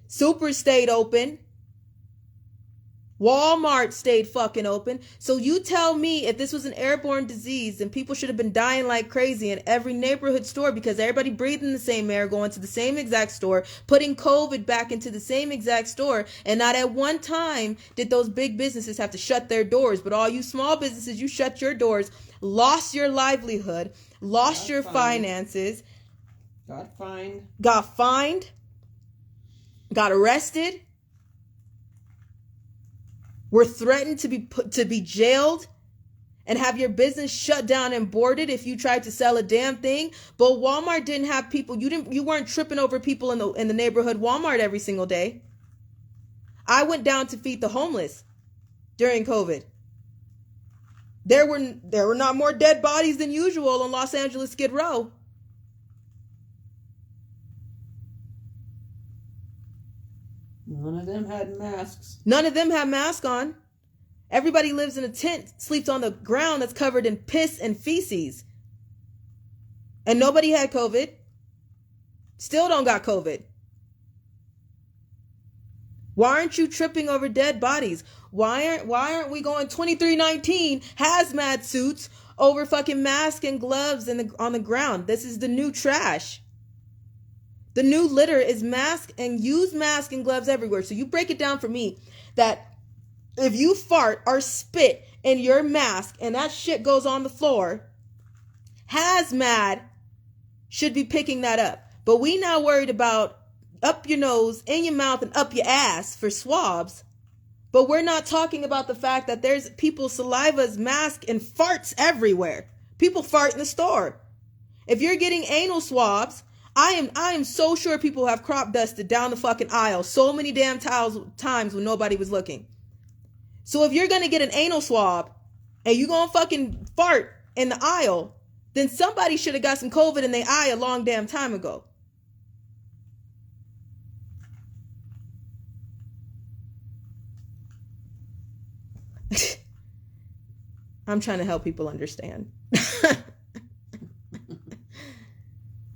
Super stayed open. Walmart stayed fucking open. So you tell me, if this was an airborne disease, then people should have been dying like crazy in every neighborhood store, because everybody breathing the same air, going to the same exact store, putting COVID back into the same exact store. And not at one time did those big businesses have to shut their doors. But all you small businesses, you shut your doors, lost your livelihood, lost your finances. Got fined. Got arrested. Were threatened to be jailed and have your business shut down and boarded if you tried to sell a damn thing. But Walmart didn't have people. You weren't tripping over people in the neighborhood Walmart every single day. I went down to feed the homeless during COVID. There were not more dead bodies than usual on Los Angeles Skid Row. None of them had masks. None of them have masks on. Everybody lives in a tent, sleeps on the ground that's covered in piss and feces. And nobody had COVID. Still don't got COVID. Why aren't you tripping over dead bodies? Why aren't we going 2319 hazmat suits over fucking masks and gloves on the ground? This is the new trash. The new litter is mask, and use mask and gloves everywhere. So you break it down for me that if you fart or spit in your mask and that shit goes on the floor, hazmat should be picking that up. But we now worried about up your nose, in your mouth, and up your ass for swabs. But we're not talking about the fact that there's people's saliva's mask and farts everywhere. People fart in the store. If you're getting anal swabs, I am so sure people have crop dusted down the fucking aisle so many damn times when nobody was looking. So if you're going to get an anal swab and you're going to fucking fart in the aisle, then somebody should have got some COVID in their eye a long damn time ago. I'm trying to help people understand.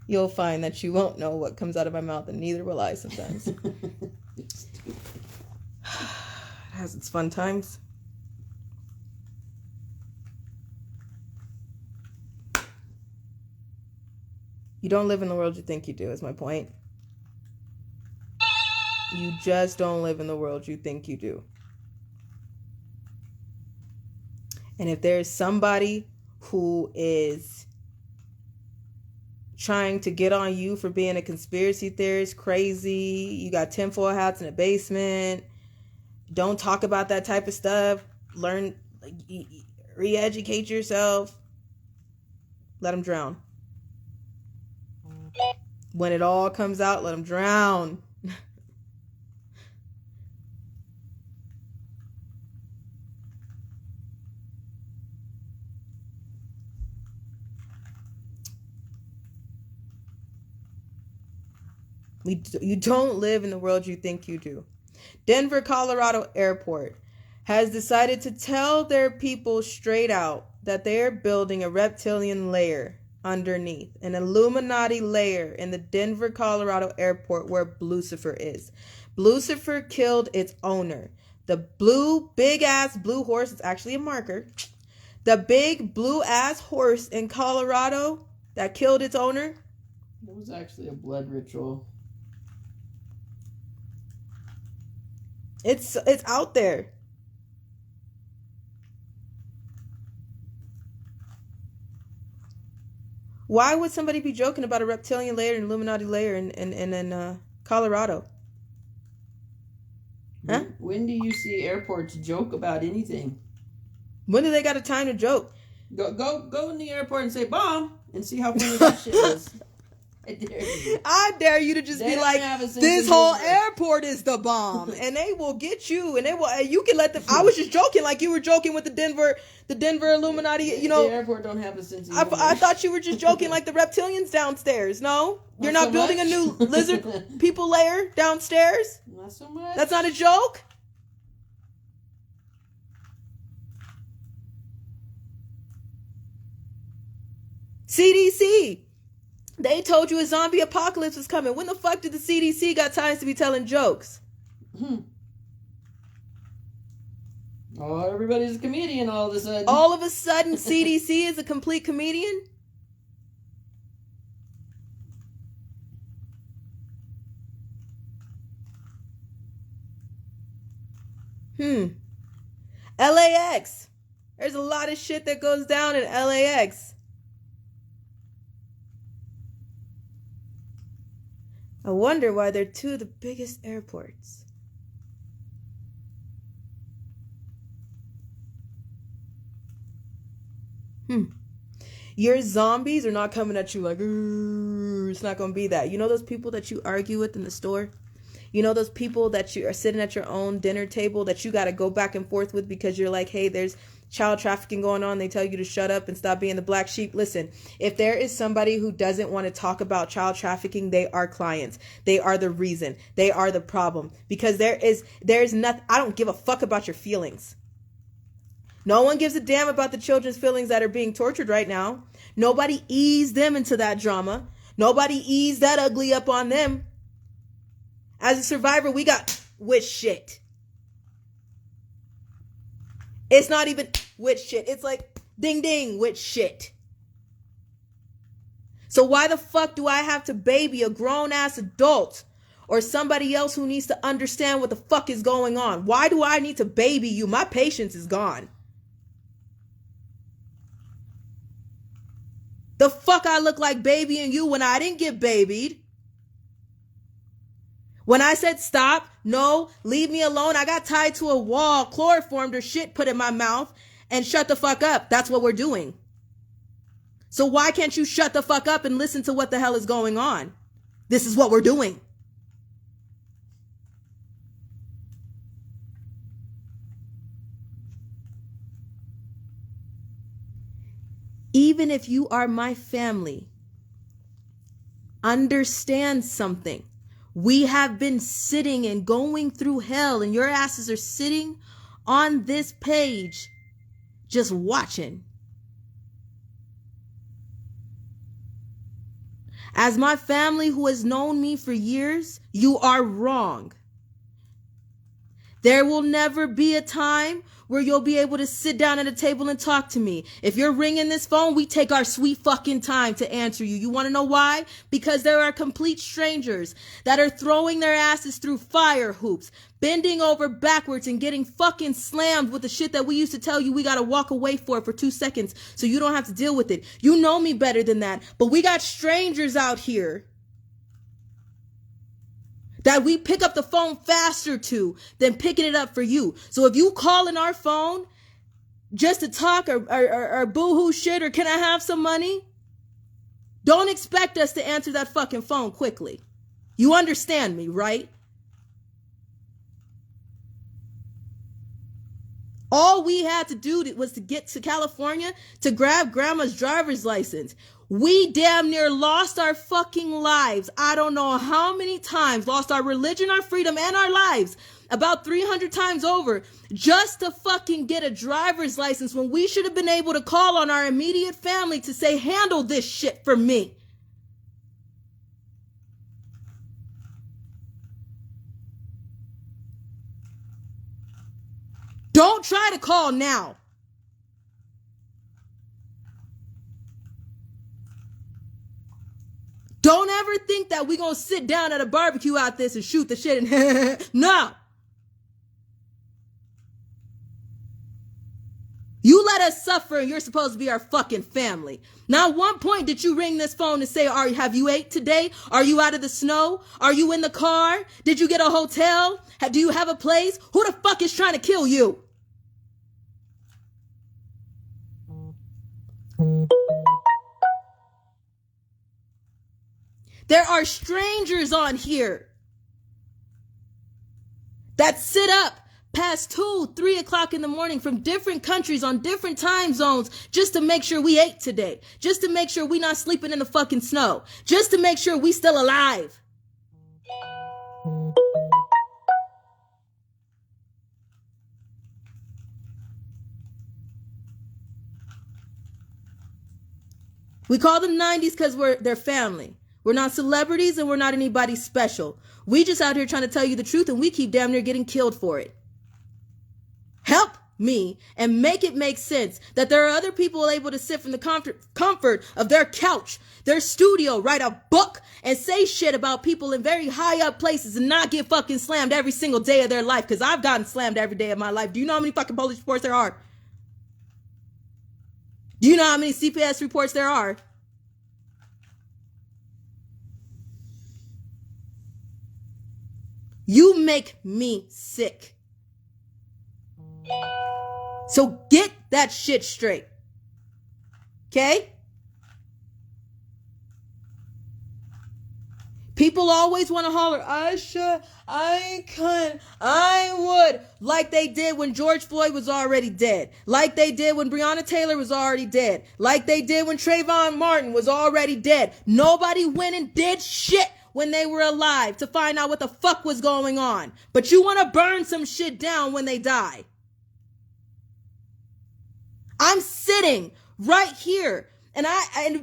You'll find that you won't know what comes out of my mouth, and neither will I sometimes. It has its fun times. You don't live in the world you think you do, is my point. You just don't live in the world you think you do. And if there's somebody who is trying to get on you for being a conspiracy theorist, crazy, you got tinfoil hats in the basement, don't talk about that type of stuff, learn, re-educate yourself, let them drown. When it all comes out, let them drown. You don't live in the world you think you do. Denver, Colorado Airport has decided to tell their people straight out that they're building a reptilian layer underneath, an Illuminati layer in the Denver, Colorado Airport where Lucifer is. Lucifer killed its owner. The big ass blue horse, it's actually a marker. The big blue ass horse in Colorado that killed its owner. It was actually a blood ritual. It's out there. Why would somebody be joking about a reptilian layer and Illuminati layer in Colorado? Huh? When do you see airports joke about anything? When do they got a time to joke? Go in the airport and say bomb and see how funny that shit is. I dare you to just be like, this whole airport is the bomb, and they will get you, and you can let them. I was just joking, like you were joking with the Denver Illuminati. You know, the airport don't have a sense of humor. I thought you were just joking, like the reptilians downstairs. No, you're not building a new lizard people layer downstairs. Not so much. That's not a joke. CDC. They told you a zombie apocalypse was coming. When the fuck did the CDC got time to be telling jokes? Oh, everybody's a comedian all of a sudden. All of a sudden, CDC is a complete comedian? LAX. There's a lot of shit that goes down in LAX. I wonder why they're two of the biggest airports. Your zombies are not coming at you like, it's not going to be that. You know those people that you argue with in the store? You know those people that you are sitting at your own dinner table that you got to go back and forth with because you're like, hey, there's child trafficking going on. They tell you to shut up and stop being the black sheep. Listen, if there is somebody who doesn't want to talk about child trafficking, they are clients. They are the reason. They are the problem. Because there's nothing. I don't give a fuck about your feelings. No one gives a damn about the children's feelings that are being tortured right now. Nobody eased them into that drama. Nobody eased that ugly up on them. As a survivor, we got with shit. It's not even with shit. It's like ding ding with shit. So why the fuck do I have to baby a grown ass adult or somebody else who needs to understand what the fuck is going on? Why do I need to baby you? My patience is gone. The fuck I look like babying you when I didn't get babied? When I said stop, no, leave me alone, I got tied to a wall, chloroformed or shit put in my mouth, and shut the fuck up. That's what we're doing. So why can't you shut the fuck up and listen to what the hell is going on? This is what we're doing. Even if you are my family, understand something. We have been sitting and going through hell, and your asses are sitting on this page just watching. As my family who has known me for years, you are wrong. There will never be a time where you'll be able to sit down at a table and talk to me. If you're ringing this phone, we take our sweet fucking time to answer you. You want to know why? Because there are complete strangers that are throwing their asses through fire hoops, bending over backwards and getting fucking slammed with the shit that we used to tell you we got to walk away for 2 seconds so you don't have to deal with it. You know me better than that, but we got strangers out here that we pick up the phone faster to than picking it up for you. So if you call in our phone just to talk or boo-hoo shit or can I have some money, don't expect us to answer that fucking phone quickly. You understand me, right? All we had to do was to get to California to grab grandma's driver's license. We damn near lost our fucking lives. I don't know how many times, lost our religion, our freedom, and our lives. About 300 times over, just to fucking get a driver's license when we should have been able to call on our immediate family to say, handle this shit for me. Don't try to call now. Don't ever think that we're going to sit down at a barbecue out this and shoot the shit. No. You let us suffer and you're supposed to be our fucking family. Now, at one point, did you ring this phone and say, have you ate today? Are you out of the snow? Are you in the car? Did you get a hotel? Do you have a place? Who the fuck is trying to kill you? There are strangers on here that sit up past 2, 3 o'clock in the morning from different countries on different time zones just to make sure we ate today, just to make sure we not sleeping in the fucking snow, just to make sure we still alive. We call them 90s because they're family. We're not celebrities and we're not anybody special. We just out here trying to tell you the truth and we keep damn near getting killed for it. Help me and make it make sense that there are other people able to sit from the comfort of their couch, their studio, write a book and say shit about people in very high up places and not get fucking slammed every single day of their life, because I've gotten slammed every day of my life. Do you know how many fucking police reports there are? Do you know how many CPS reports there are? You make me sick. So get that shit straight. Okay? People always want to holler, I should, I could, I would. Like they did when George Floyd was already dead. Like they did when Breonna Taylor was already dead. Like they did when Trayvon Martin was already dead. Nobody went and did shit when they were alive to find out what the fuck was going on. But you want to burn some shit down when they die. I'm sitting right here and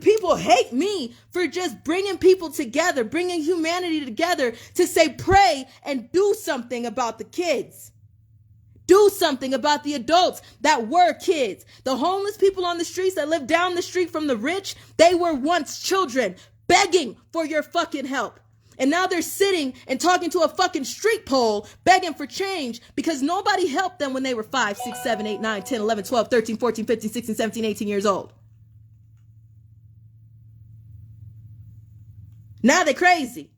people hate me for just bringing people together, bringing humanity together to say pray and do something about the kids. Do something about the adults that were kids. The homeless people on the streets that live down the street from the rich, they were once children begging for your fucking help. And now they're sitting and talking to a fucking street pole, begging for change because nobody helped them when they were 5, 6, 7, 8, 9, 10, 11, 12, 13, 14, 15, 16, 17, 18 years old. Now they're crazy.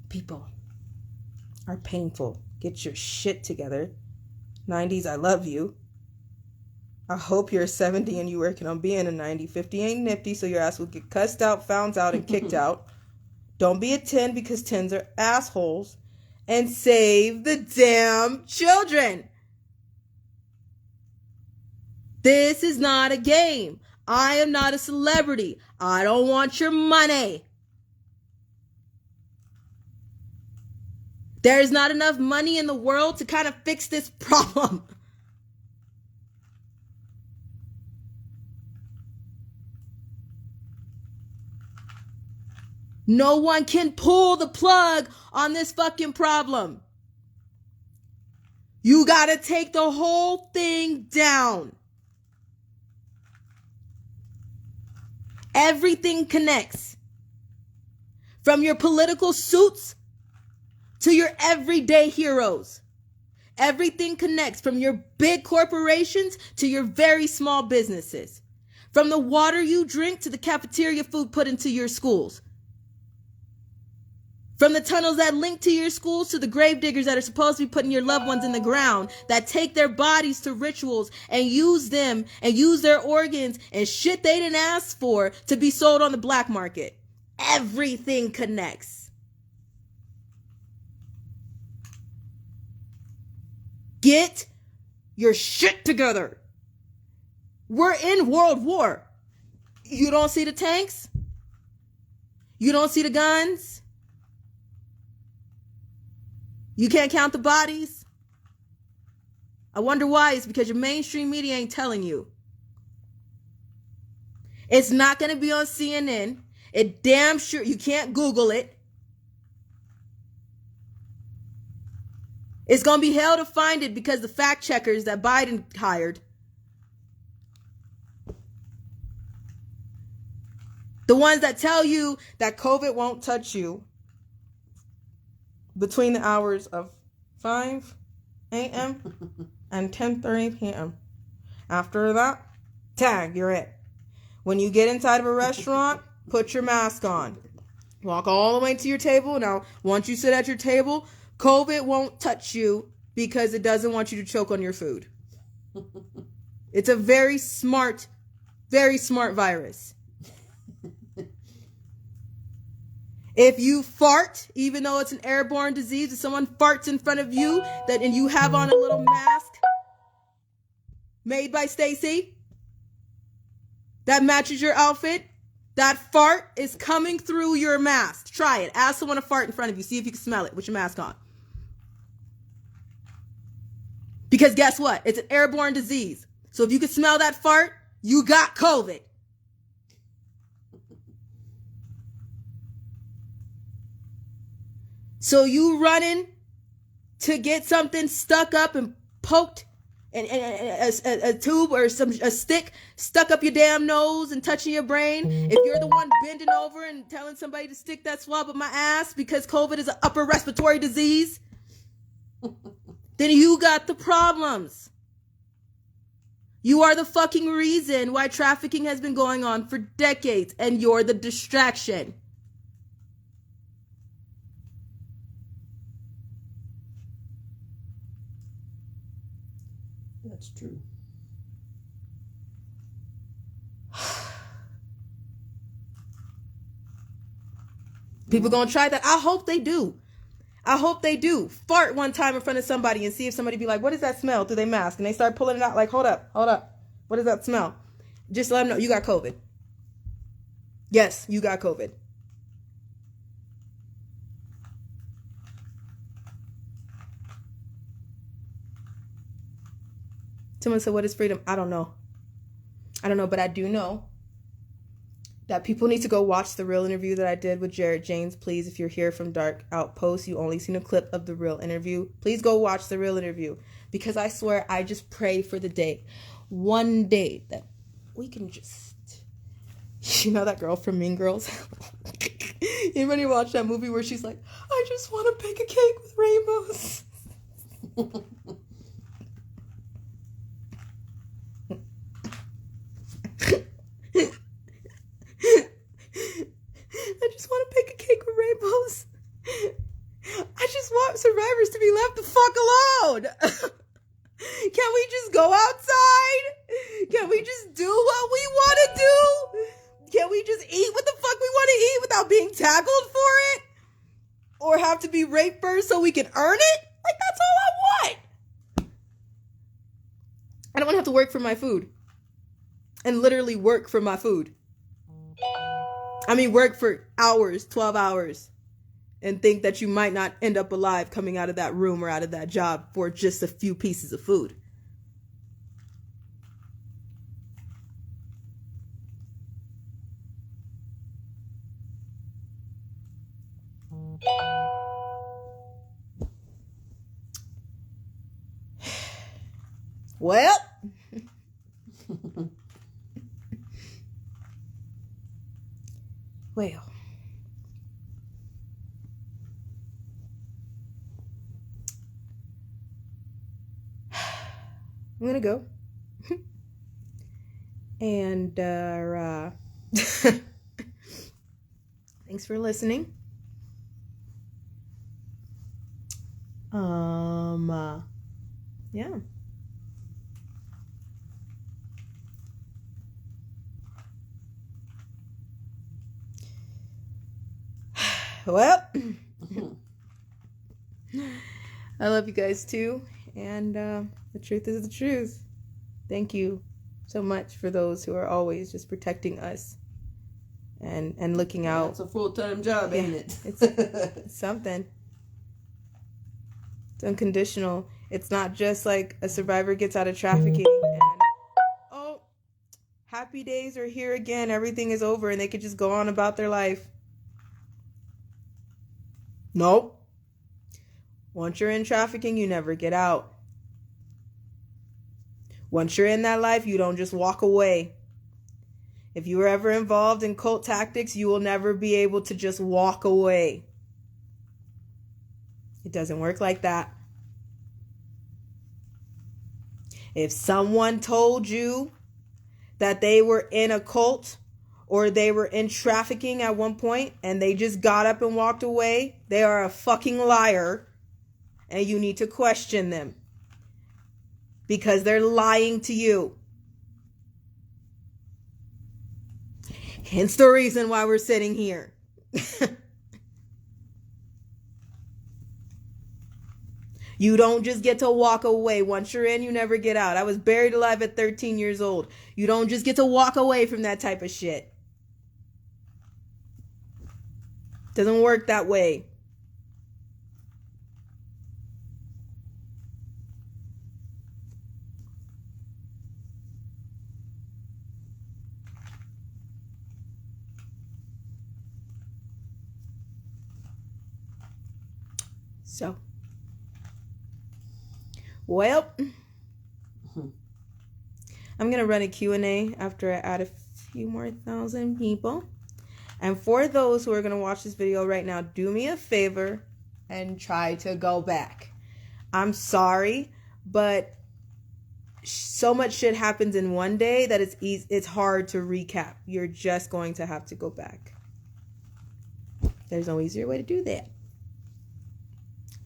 People are painful. Get your shit together. 90s, I love you. I hope you're 70 and you working on being a 90. 50 ain't nifty, so your ass will get cussed out, found out, and kicked out. Don't be a 10 because 10s are assholes. And save the damn children. This is not a game. I am not a celebrity. I don't want your money. There is not enough money in the world to kind of fix this problem. No one can pull the plug on this fucking problem. You gotta take the whole thing down. Everything connects. From your political suits to your everyday heroes. Everything connects, from your big corporations to your very small businesses. From the water you drink to the cafeteria food put into your schools. From the tunnels that link to your schools to the grave diggers that are supposed to be putting your loved ones in the ground, that take their bodies to rituals and use them and use their organs and shit they didn't ask for to be sold on the black market. Everything connects. Get your shit together. We're in World War. You don't see the tanks? You don't see the guns? You can't count the bodies? I wonder why. It's because your mainstream media ain't telling you. It's not going to be on CNN. It damn sure, you can't Google it. It's going to be hell to find it because the fact checkers that Biden hired, the ones that tell you that COVID won't touch you between the hours of 5 a.m. and 10:30 p.m. After that, tag, you're it. When you get inside of a restaurant, put your mask on. Walk all the way to your table. Now, once you sit at your table, COVID won't touch you because it doesn't want you to choke on your food. It's a very smart virus. If you fart, even though it's an airborne disease, if someone farts in front of you and you have on a little mask made by Stacy that matches your outfit, that fart is coming through your mask. Try it. Ask someone to fart in front of you. See if you can smell it with your mask on. Because guess what? It's an airborne disease. So if you can smell that fart, you got COVID. So you running to get something stuck up and poked and a tube or a stick stuck up your damn nose and touching your brain. If you're the one bending over and telling somebody to stick that swab up my ass because COVID is an upper respiratory disease, then you got the problems. You are the fucking reason why trafficking has been going on for decades, and you're the distraction. That's true. People gonna try that. I hope they do. I hope they do. Fart one time in front of somebody and see if somebody be like, what is that smell through their mask? And they start pulling it out like, hold up. What does that smell? Just let them know you got COVID. Yes, you got COVID. Someone said, what is freedom? I don't know, but I do know that people need to go watch the real interview that I did with Jared James. Please, if you're here from Dark Outpost, you only seen a clip of the real interview. Please go watch the real interview, because I swear I just pray for the day, one day, that we can just, you know that girl from Mean Girls? Anybody watch that movie where she's like, I just want to bake a cake with rainbows? I just want to bake a cake with rainbows. I just want survivors to be left the fuck alone. Can we just go outside? Can we just do what we want to do? Can we just eat what the fuck we want to eat without being tackled for it? Or have to be raped first so we can earn it? Like, that's all I want. I don't want to have to work for my food. And literally work for my food. I mean, work for hours, 12 hours, and think that you might not end up alive coming out of that room or out of that job for just a few pieces of food. Well, well, I'm gonna go. And thanks for listening. Yeah. Well, I love you guys too, and the truth is the truth. Thank you so much for those who are always just protecting us and looking out. It's a full-time job, ain't it? It's something. It's unconditional. It's not just like a survivor gets out of trafficking and, oh, happy days are here again. Everything is over and they could just go on about their life. Nope. Once you're in trafficking, you never get out. Once you're in that life, you don't just walk away. If you were ever involved in cult tactics, you will never be able to just walk away. It doesn't work like that. If someone told you that they were in a cult or they were in trafficking at one point and they just got up and walked away, they are a fucking liar and you need to question them because they're lying to you. Hence the reason why we're sitting here. You don't just get to walk away. Once you're in, you never get out. I was buried alive at 13 years old. You don't just get to walk away from that type of shit. Doesn't work that way. So, well, I'm going to run a Q&A after I add a few more thousand people. And for those who are going to watch this video right now, do me a favor and try to go back. I'm sorry, but so much shit happens in one day that it's hard to recap. You're just going to have to go back. There's no easier way to do that.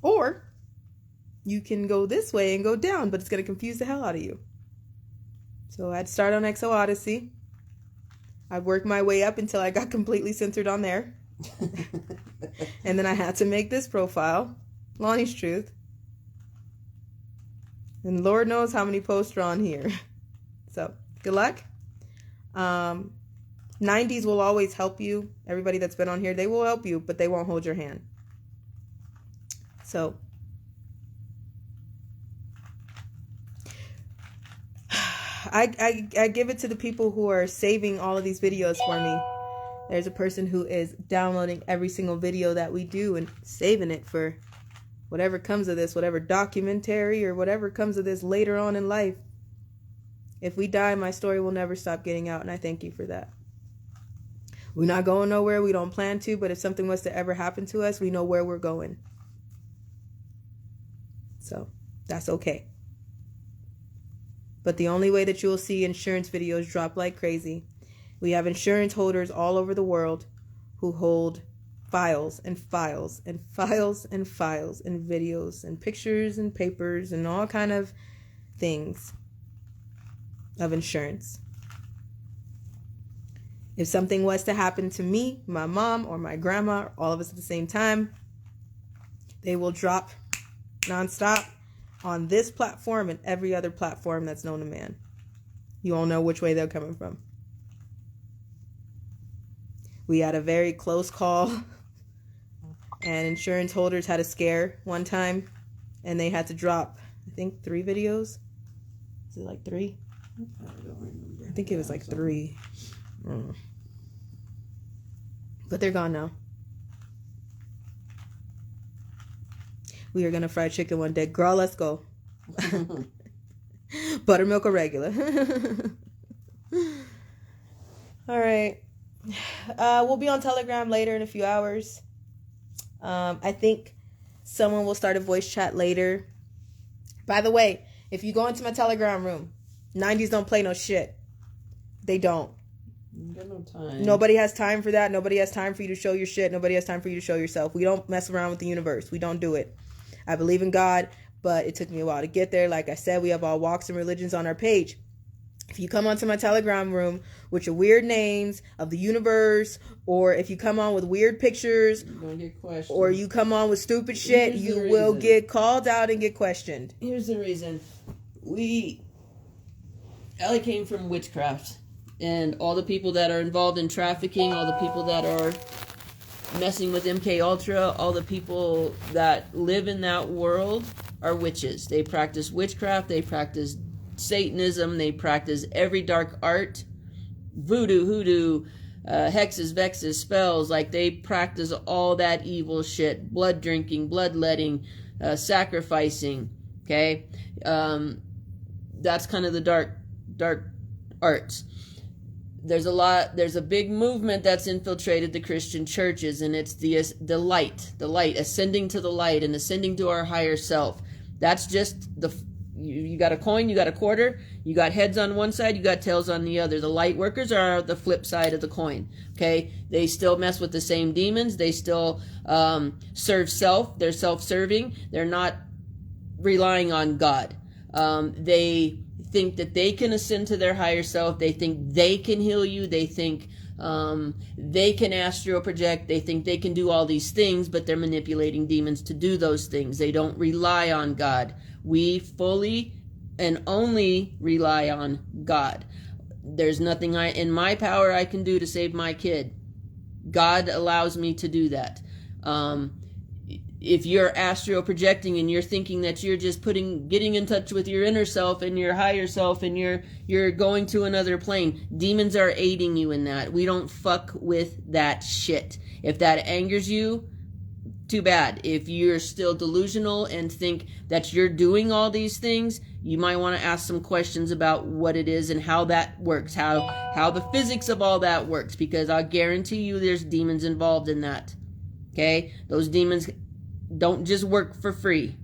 Or you can go this way and go down, but it's going to confuse the hell out of you. So I'd start on XO Odyssey. I'd work my way up until I got completely centered on there. And then I had to make this profile, Lonnie's Truth. And Lord knows how many posts are on here. So, good luck. 90s will always help you. Everybody that's been on here, they will help you, but they won't hold your hand. So, I give it to the people who are saving all of these videos for me. There's a person who is downloading every single video that we do and saving it for whatever comes of this, whatever documentary or whatever comes of this later on in life. If we die, my story will never stop getting out, and I thank you for that. We're not going nowhere. We don't plan to, but if something was to ever happen to us, we know where we're going. So, that's okay. But the only way that you'll see insurance videos drop like crazy, we have insurance holders all over the world who hold files and files and files and files and videos and pictures and papers and all kind of things of insurance. If something was to happen to me, my mom, or my grandma, or all of us at the same time, they will drop nonstop on this platform and every other platform that's known to man. You all know which way they're coming from. We had a very close call, and insurance holders had a scare one time, and they had to drop, I think, 3 videos. Is it like 3? I don't remember. I think it was like 3. But they're gone now. We are going to fry chicken one day. Girl, let's go. Buttermilk or regular. All right. We'll be on Telegram later in a few hours. I think someone will start a voice chat later. By the way, if you go into my Telegram room, 90s don't play no shit. They don't. You got no time. Nobody has time for that. Nobody has time for you to show your shit. Nobody has time for you to show yourself. We don't mess around with the universe. We don't do it. I believe in God, but it took me a while to get there. Like I said, we have all walks and religions on our page. If you come onto my Telegram room with your weird names of the universe, or if you come on with weird pictures, or you come on with stupid shit, you will get called out and get questioned. Here's the reason. Ellie came from witchcraft, and all the people that are involved in trafficking, all the people that are messing with MK Ultra, all the people that live in that world are witches. They practice witchcraft, they practice Satanism, they practice every dark art, voodoo, hoodoo, hexes, vexes, spells. Like, they practice all that evil shit, blood drinking, bloodletting, sacrificing. Okay, that's kind of the dark arts. There's a big movement that's infiltrated the Christian churches, and it's the light, ascending to the light and ascending to our higher self. That's just you got a coin, you got a quarter, you got heads on one side, you got tails on the other. The light workers are the flip side of the coin. Okay, they still mess with the same demons. They still serve self. They're self-serving. They're not relying on God. They think that they can ascend to their higher self. They think they can heal you. They think they can astral project. They think they can do all these things, but they're manipulating demons to do those things. They don't rely on God. We fully and only rely on God. There's nothing in my power I can do to save my kid. God allows me to do that. If you're astral projecting and you're thinking that you're just getting in touch with your inner self and your higher self and you're going to another plane, demons are aiding you in that. We don't fuck with that shit. If that angers you, too bad. If you're still delusional and think that you're doing all these things, you might want to ask some questions about what it is and how that works, how the physics of all that works, because I guarantee you there's demons involved in that. Okay? Those demons don't just work for free.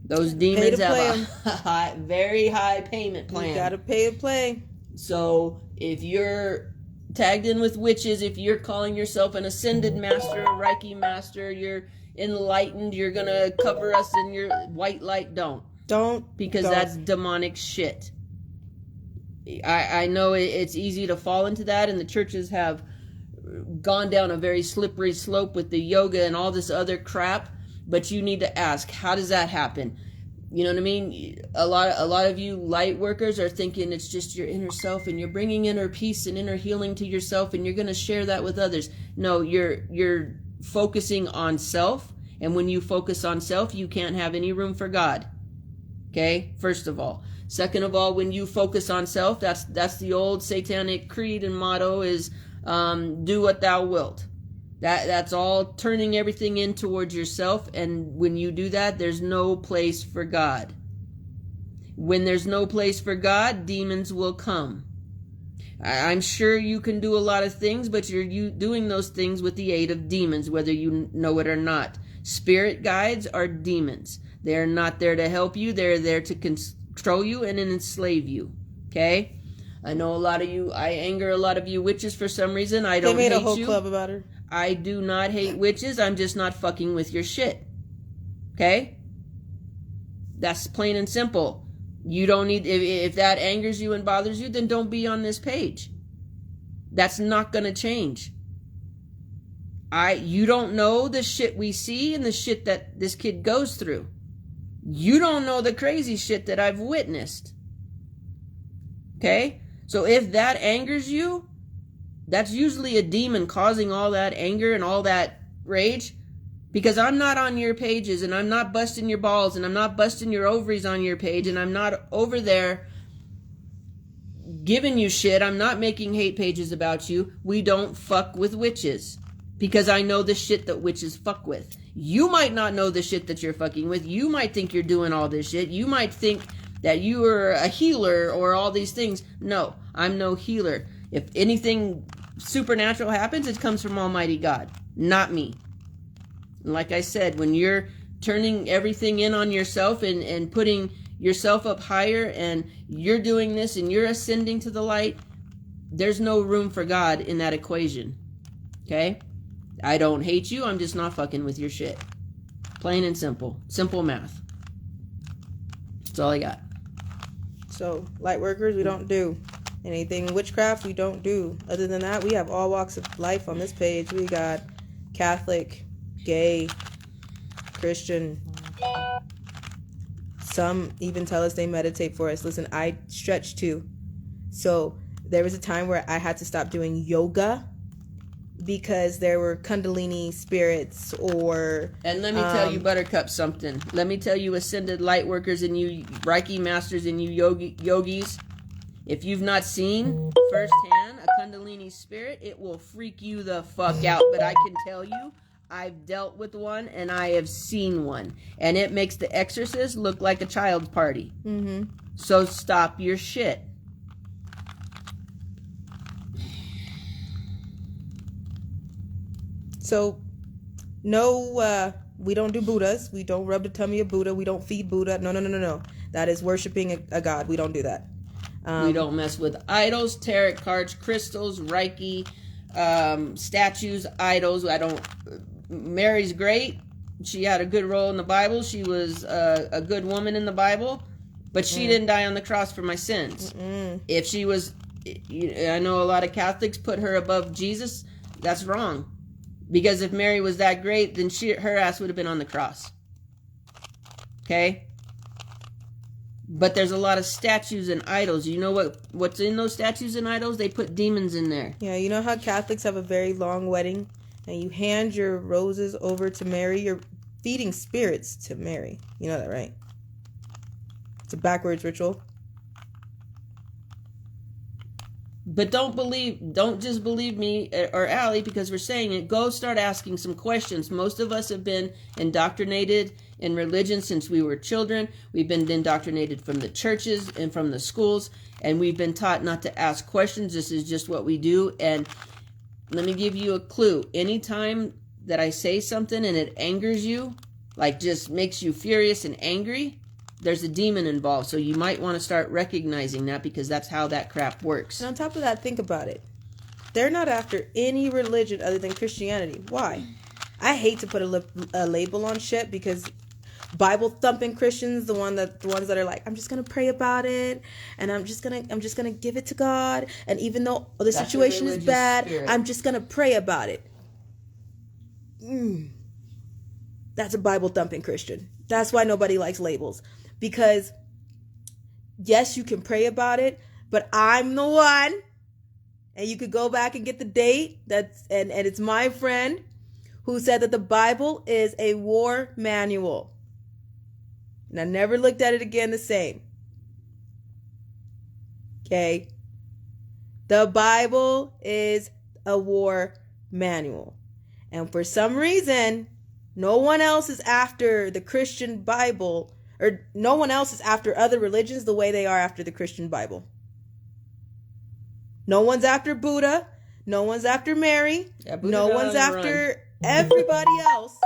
Those demons have a very high payment plan. You gotta pay to play. So if you're tagged in with witches, if you're calling yourself an ascended master, a Reiki master, you're enlightened, you're gonna cover us in your white light, don't. Because that's demonic shit. I know it's easy to fall into that, and the churches have gone down a very slippery slope with the yoga and all this other crap, but you need to ask, how does that happen? You know what I mean? A lot of you light workers are thinking it's just your inner self and you're bringing inner peace and inner healing to yourself and you're going to share that with others. No, you're focusing on self, and when you focus on self, you can't have any room for God. Okay? First of all. Second of all, when you focus on self, that's the old satanic creed and motto is do what thou wilt. That's all turning everything in towards yourself, and when you do that, there's no place for God. When there's no place for God, demons will come. I'm sure you can do a lot of things, but you're doing those things with the aid of demons, whether you know it or not. Spirit guides are demons. They're not there to help you. They're there to control you and enslave you. Okay? I know a lot of you, I anger a lot of you witches for some reason. I don't hate you. They made a whole club about her. I do not hate witches. I'm just not fucking with your shit. Okay? That's plain and simple. You don't need, if that angers you and bothers you, then don't be on this page. That's not going to change. You don't know the shit we see and the shit that this kid goes through. You don't know the crazy shit that I've witnessed. Okay? So if that angers you, that's usually a demon causing all that anger and all that rage, because I'm not on your pages and I'm not busting your balls and I'm not busting your ovaries on your page and I'm not over there giving you shit. I'm not making hate pages about you. We don't fuck with witches, because I know the shit that witches fuck with. You might not know the shit that you're fucking with. You might think you're doing all this shit. You might think that you are a healer or all these things. No, I'm no healer. If anything supernatural happens, it comes from Almighty God, not me. Like I said, when you're turning everything in on yourself and putting yourself up higher and you're doing this and you're ascending to the light, there's no room for God in that equation. Okay? I don't hate you. I'm just not fucking with your shit. Plain and simple. Simple math. That's all I got. So, light workers, we don't do. Anything witchcraft, we don't do. Other than that, we have all walks of life on this page. We got Catholic, gay, Christian. Some even tell us they meditate for us. Listen, I stretch too. So there was a time where I had to stop doing yoga because there were Kundalini spirits or... And let me tell you, Buttercup, something. Let me tell you, ascended light workers and you Reiki masters and you yogis, if you've not seen firsthand a Kundalini spirit, it will freak you the fuck out. But I can tell you, I've dealt with one and I have seen one. And it makes the exorcist look like a child's party. Mm-hmm. So stop your shit. So, no, we don't do Buddhas. We don't rub the tummy of Buddha. We don't feed Buddha. No. That is worshiping a god. We don't do that. We don't mess with idols, tarot cards, crystals, Reiki, statues, idols. Mary's great. She had a good role in the Bible. She was a good woman in the Bible, but she didn't die on the cross for my sins. If she was, I know a lot of Catholics put her above Jesus. That's wrong. Because if Mary was that great, then her ass would have been on the cross. Okay? But there's a lot of statues and idols. You know what's in those statues and idols? They put demons in there. Yeah, you know how Catholics have a very long wedding and you hand your roses over to Mary? You're feeding spirits to Mary. You know that, right? It's a backwards ritual. But don't just believe me or Allie because we're saying it. Go start asking some questions. Most of us have been indoctrinated in religion since we were children. We've been indoctrinated from the churches and from the schools, and we've been taught not to ask questions. This is just what we do. And let me give you a clue. Anytime that I say something and it angers you, like just makes you furious and angry, there's a demon involved. So you might want to start recognizing that because that's how that crap works. And on top of that, think about it. They're not after any religion other than Christianity. Why? I hate to put a label on shit because Bible thumping Christians, the ones that are like, I'm just gonna pray about it, and I'm just gonna give it to God, and even though the situation is bad, spirit. I'm just gonna pray about it. That's a Bible thumping Christian. That's why nobody likes labels. Because, yes, you can pray about it, but I'm the one, and you could go back and get the date, and it's my friend who said that the Bible is a war manual. And I never looked at it again the same. Okay? The Bible is a war manual. And for some reason, no one else is after the Christian Bible, or no one else is after other religions the way they are after the Christian Bible. No one's after Buddha. No one's after Mary. Yeah, no one's after everybody else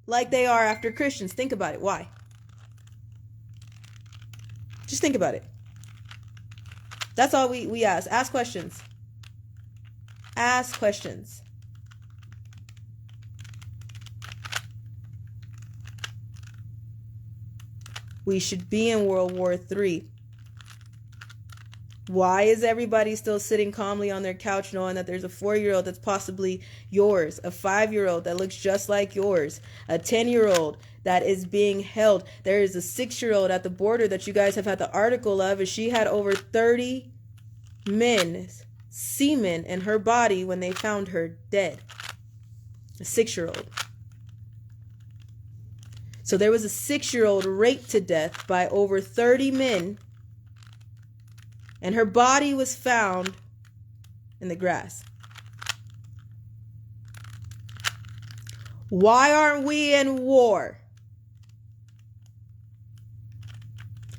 like they are after Christians. Think about it. Why? Just think about it. That's all we ask. Ask questions. Ask questions. We should be in World War III. Why is everybody still sitting calmly on their couch knowing that there's a 4-year-old that's possibly yours, a 5-year-old that looks just like yours, a 10-year-old that is being held? There is a 6-year-old at the border that you guys have had the article of, and she had over 30 semen in her body when they found her dead. A 6-year-old. So there was a 6-year-old raped to death by over 30 men, and her body was found in the grass. Why aren't we in war?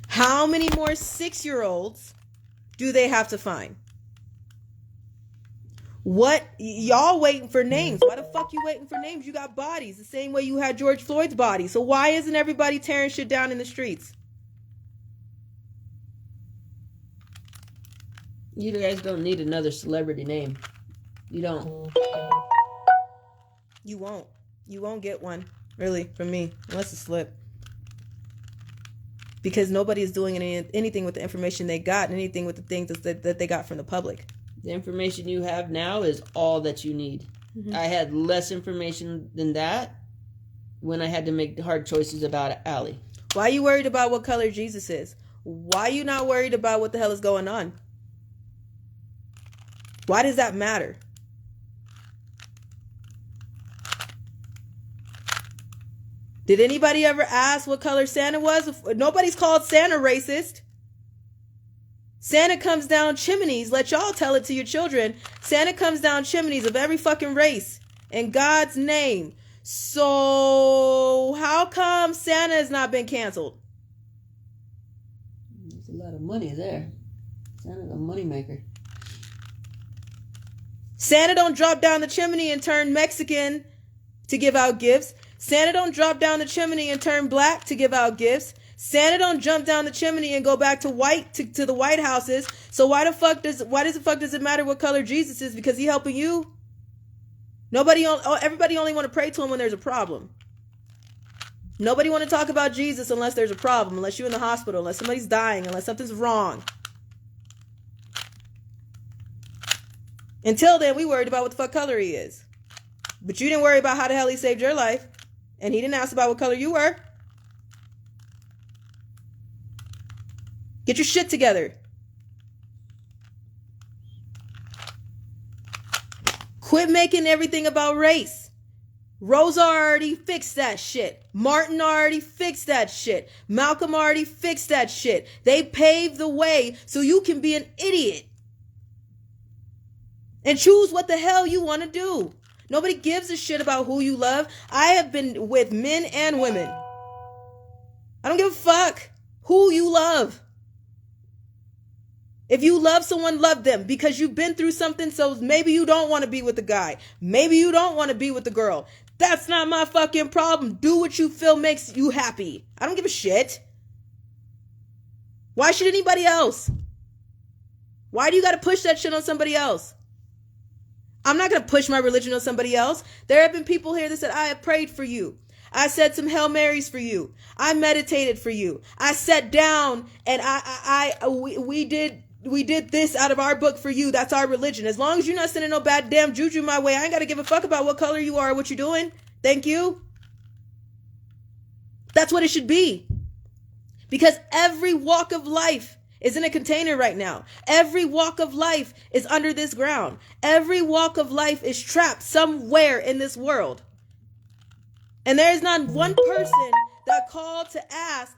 How many more 6-year-olds do they have to find? What? Y'all waiting for names. Why the fuck you waiting for names? You got bodies the same way you had George Floyd's body. So why isn't everybody tearing shit down in the streets? You guys don't need another celebrity name. You don't. You won't. You won't get one, really, from me, unless it's slip. Because nobody is doing anything with the information they got, and anything with the things that they got from the public. The information you have now is all that you need. Mm-hmm. I had less information than that when I had to make hard choices about Allie. Why are you worried about what color Jesus is? Why are you not worried about what the hell is going on? Why does that matter? Did anybody ever ask what color Santa was? Nobody's called Santa racist. Santa comes down chimneys. Let y'all tell it to your children. Santa comes down chimneys of every fucking race in God's name. So how come Santa has not been canceled? There's a lot of money there. Santa's a moneymaker. Santa don't drop down the chimney and turn Mexican to give out gifts. Santa don't drop down the chimney and turn black to give out gifts. Santa don't jump down the chimney and go back to white to the White Houses. So why the fuck does it matter what color Jesus is? Because he helping you? Everybody only want to pray to him when there's a problem. Nobody want to talk about Jesus unless there's a problem, unless you're in the hospital, unless somebody's dying, unless something's wrong. Until then, we worried about what the fuck color he is. But you didn't worry about how the hell he saved your life. And he didn't ask about what color you were. Get your shit together. Quit making everything about race. Rosa already fixed that shit. Martin already fixed that shit. Malcolm already fixed that shit. They paved the way so you can be an idiot. And choose what the hell you want to do. Nobody gives a shit about who you love. I have been with men and women. I don't give a fuck who you love. If you love someone, love them because you've been through something. So maybe you don't want to be with the guy. Maybe you don't want to be with the girl. That's not my fucking problem. Do what you feel makes you happy. I don't give a shit. Why should anybody else? Why do you got to push that shit on somebody else? I'm not going to push my religion on somebody else. There have been people here that said, I have prayed for you. I said some Hail Marys for you. I meditated for you. I sat down and we did this out of our book for you. That's our religion. As long as you're not sending no bad damn juju my way, I ain't got to give a fuck about what color you are or what you're doing. Thank you. That's what it should be. Because every walk of life is in a container right now. Every walk of life is under this ground. Every walk of life is trapped somewhere in this world. And there is not one person that called to ask,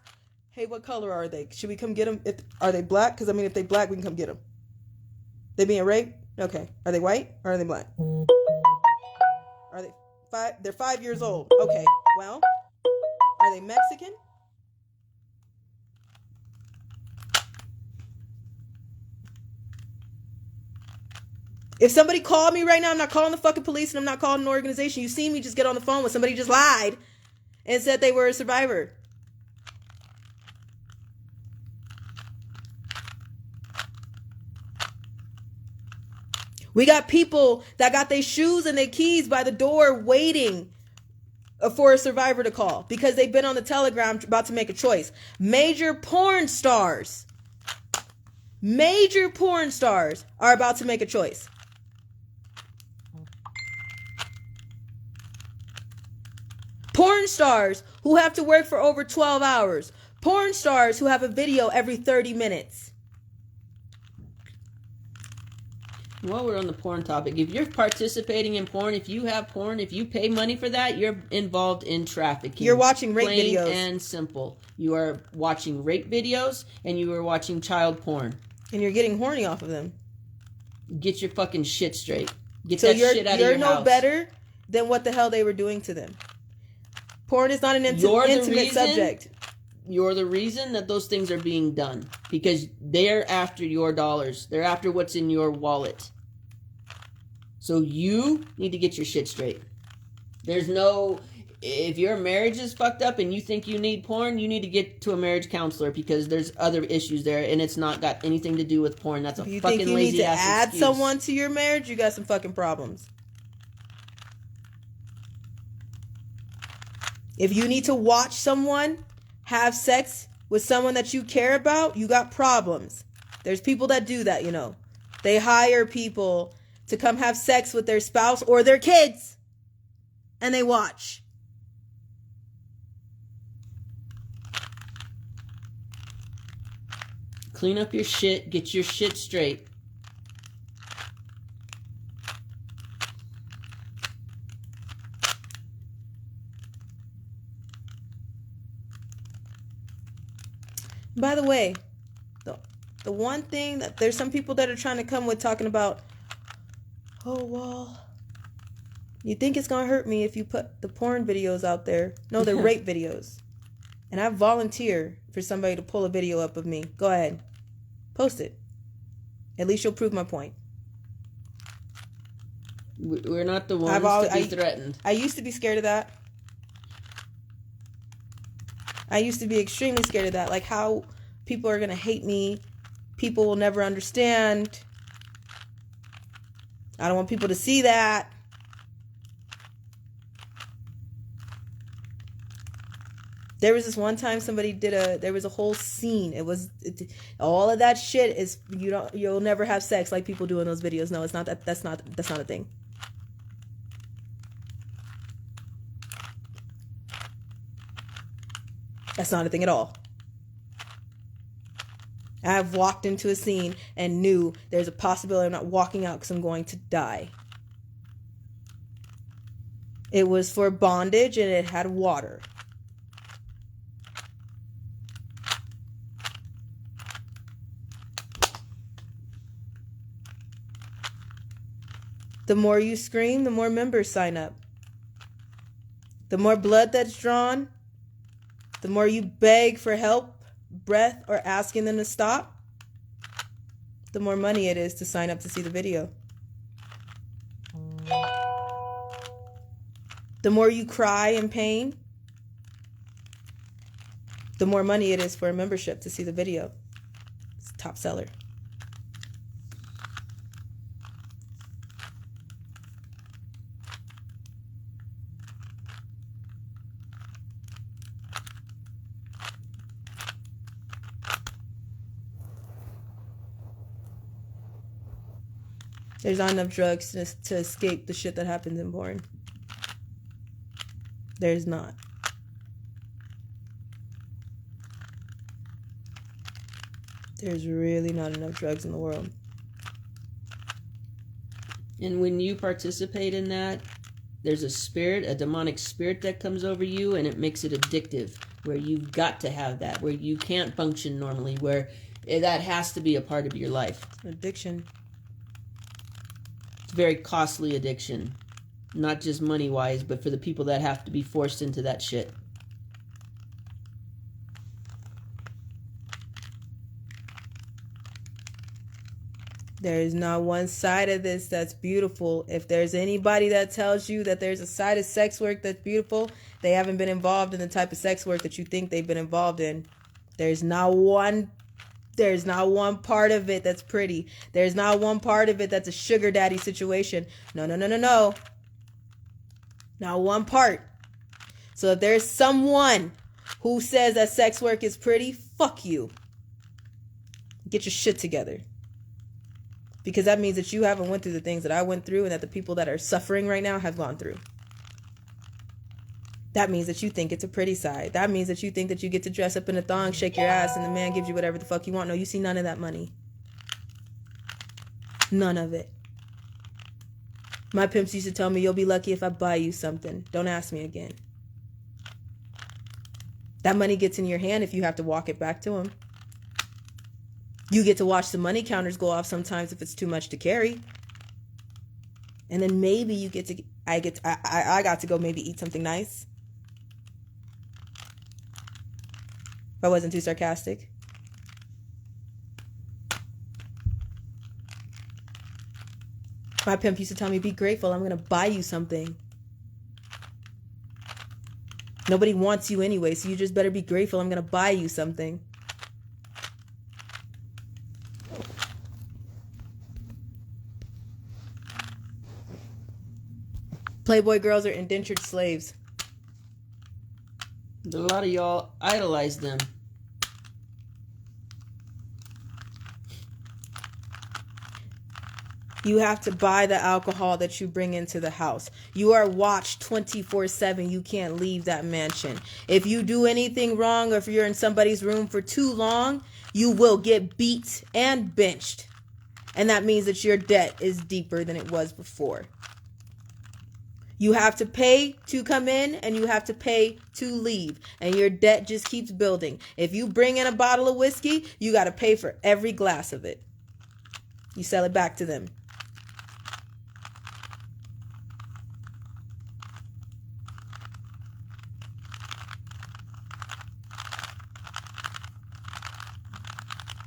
hey, what color are they? Should we come get them? Are they black? Because, if they black, we can come get them. They being raped? Okay. Are they white or are they black? Are they 5? They're 5 years old. Okay. Well, are they Mexican? If somebody called me right now, I'm not calling the fucking police and I'm not calling an organization. You see me just get on the phone when somebody just lied and said they were a survivor. We got people that got their shoes and their keys by the door waiting for a survivor to call because they've been on the telegram about to make a choice. Major porn stars are about to make a choice. Porn stars who have to work for over 12 hours. Porn stars who have a video every 30 minutes. While we're on the porn topic, if you're participating in porn, if you have porn, if you pay money for that, you're involved in trafficking. You're watching rape videos. videos. Plain and simple. You are watching rape videos and you are watching child porn. And you're getting horny off of them. Get your fucking shit straight. Get so that shit out of your house. You're no better than what the hell they were doing to them. Porn is not an intimate subject. You're the reason that those things are being done. Because they're after your dollars. They're after what's in your wallet. So you need to get your shit straight. There's no... If your marriage is fucked up and you think you need porn, you need to get to a marriage counselor because there's other issues there and it's not got anything to do with porn. That's a fucking lazy ass excuse. You think you need to add someone to your marriage? You got some fucking problems. If you need to watch someone have sex with someone that you care about, you got problems. There's people that do that, you know. They hire people to come have sex with their spouse or their kids, and they watch. Clean up your shit. Get your shit straight. By the way, the one thing that there's some people that are trying to come with talking about, oh, well, you think it's going to hurt me if you put the porn videos out there. No, they're rape videos. And I volunteer for somebody to pull a video up of me. Go ahead. Post it. At least you'll prove my point. We're not the ones to be threatened. I used to be scared of that. I used to be extremely scared of that. Like how people are going to hate me. People will never understand. I don't want people to see that. There was this one time somebody there was a whole scene. All of that shit is, you'll never have sex like people do in those videos. No, it's not that. That's not a thing. That's not a thing at all. I've walked into a scene and knew there's a possibility I'm not walking out because I'm going to die. It was for bondage and it had water. The more you scream, the more members sign up. The more blood that's drawn, the more you beg for help, breath, or asking them to stop, the more money it is to sign up to see the video. The more you cry in pain, the more money it is for a membership to see the video. It's a top seller. There's not enough drugs to escape the shit that happens in porn. There's not. There's really not enough drugs in the world. And when you participate in that, there's a spirit, a demonic spirit that comes over you, and it makes it addictive, where you've got to have that, where you can't function normally, where that has to be a part of your life. Addiction. Very costly addiction, not just money wise, but for the people that have to be forced into that shit. There is not one side of this that's beautiful. If there's anybody that tells you that there's a side of sex work that's beautiful, they haven't been involved in the type of sex work that you think they've been involved in. There's not one part of it that's pretty. There's not one part of it that's a sugar daddy situation. No. Not one part. So if there's someone who says that sex work is pretty, fuck you. Get your shit together. Because that means that you haven't went through the things that I went through and that the people that are suffering right now have gone through. That means that you think it's a pretty side. That means that you think that you get to dress up in a thong, shake your ass, and the man gives you whatever the fuck you want. No, you see none of that money. None of it. My pimps used to tell me, you'll be lucky if I buy you something. Don't ask me again. That money gets in your hand if you have to walk it back to him. You get to watch the money counters go off sometimes if it's too much to carry. And then maybe you get to, I got to go maybe eat something nice. If I wasn't too sarcastic. My pimp used to tell me, be grateful, I'm going to buy you something. Nobody wants you anyway, so you just better be grateful, I'm going to buy you something. Playboy girls are indentured slaves. A lot of y'all idolize them. You have to buy the alcohol that you bring into the house. You are watched 24/7. You can't leave that mansion. If you do anything wrong, or if you're in somebody's room for too long, you will get beat and benched. And that means that your debt is deeper than it was before. You have to pay to come in and you have to pay to leave. And your debt just keeps building. If you bring in a bottle of whiskey, you got to pay for every glass of it. You sell it back to them.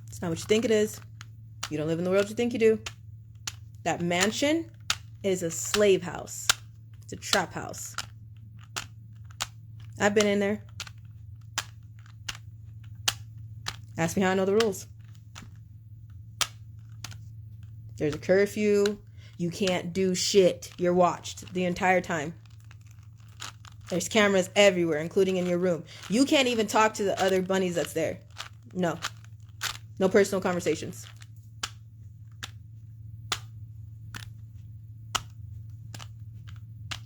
It's not what you think it is. You don't live in the world you think you do. That mansion is a slave house. It's a trap house. I've been in there. Ask me how I know the rules. There's a curfew. You can't do shit. You're watched the entire time. There's cameras everywhere, including in your room. You can't even talk to the other bunnies that's there. No. No personal conversations.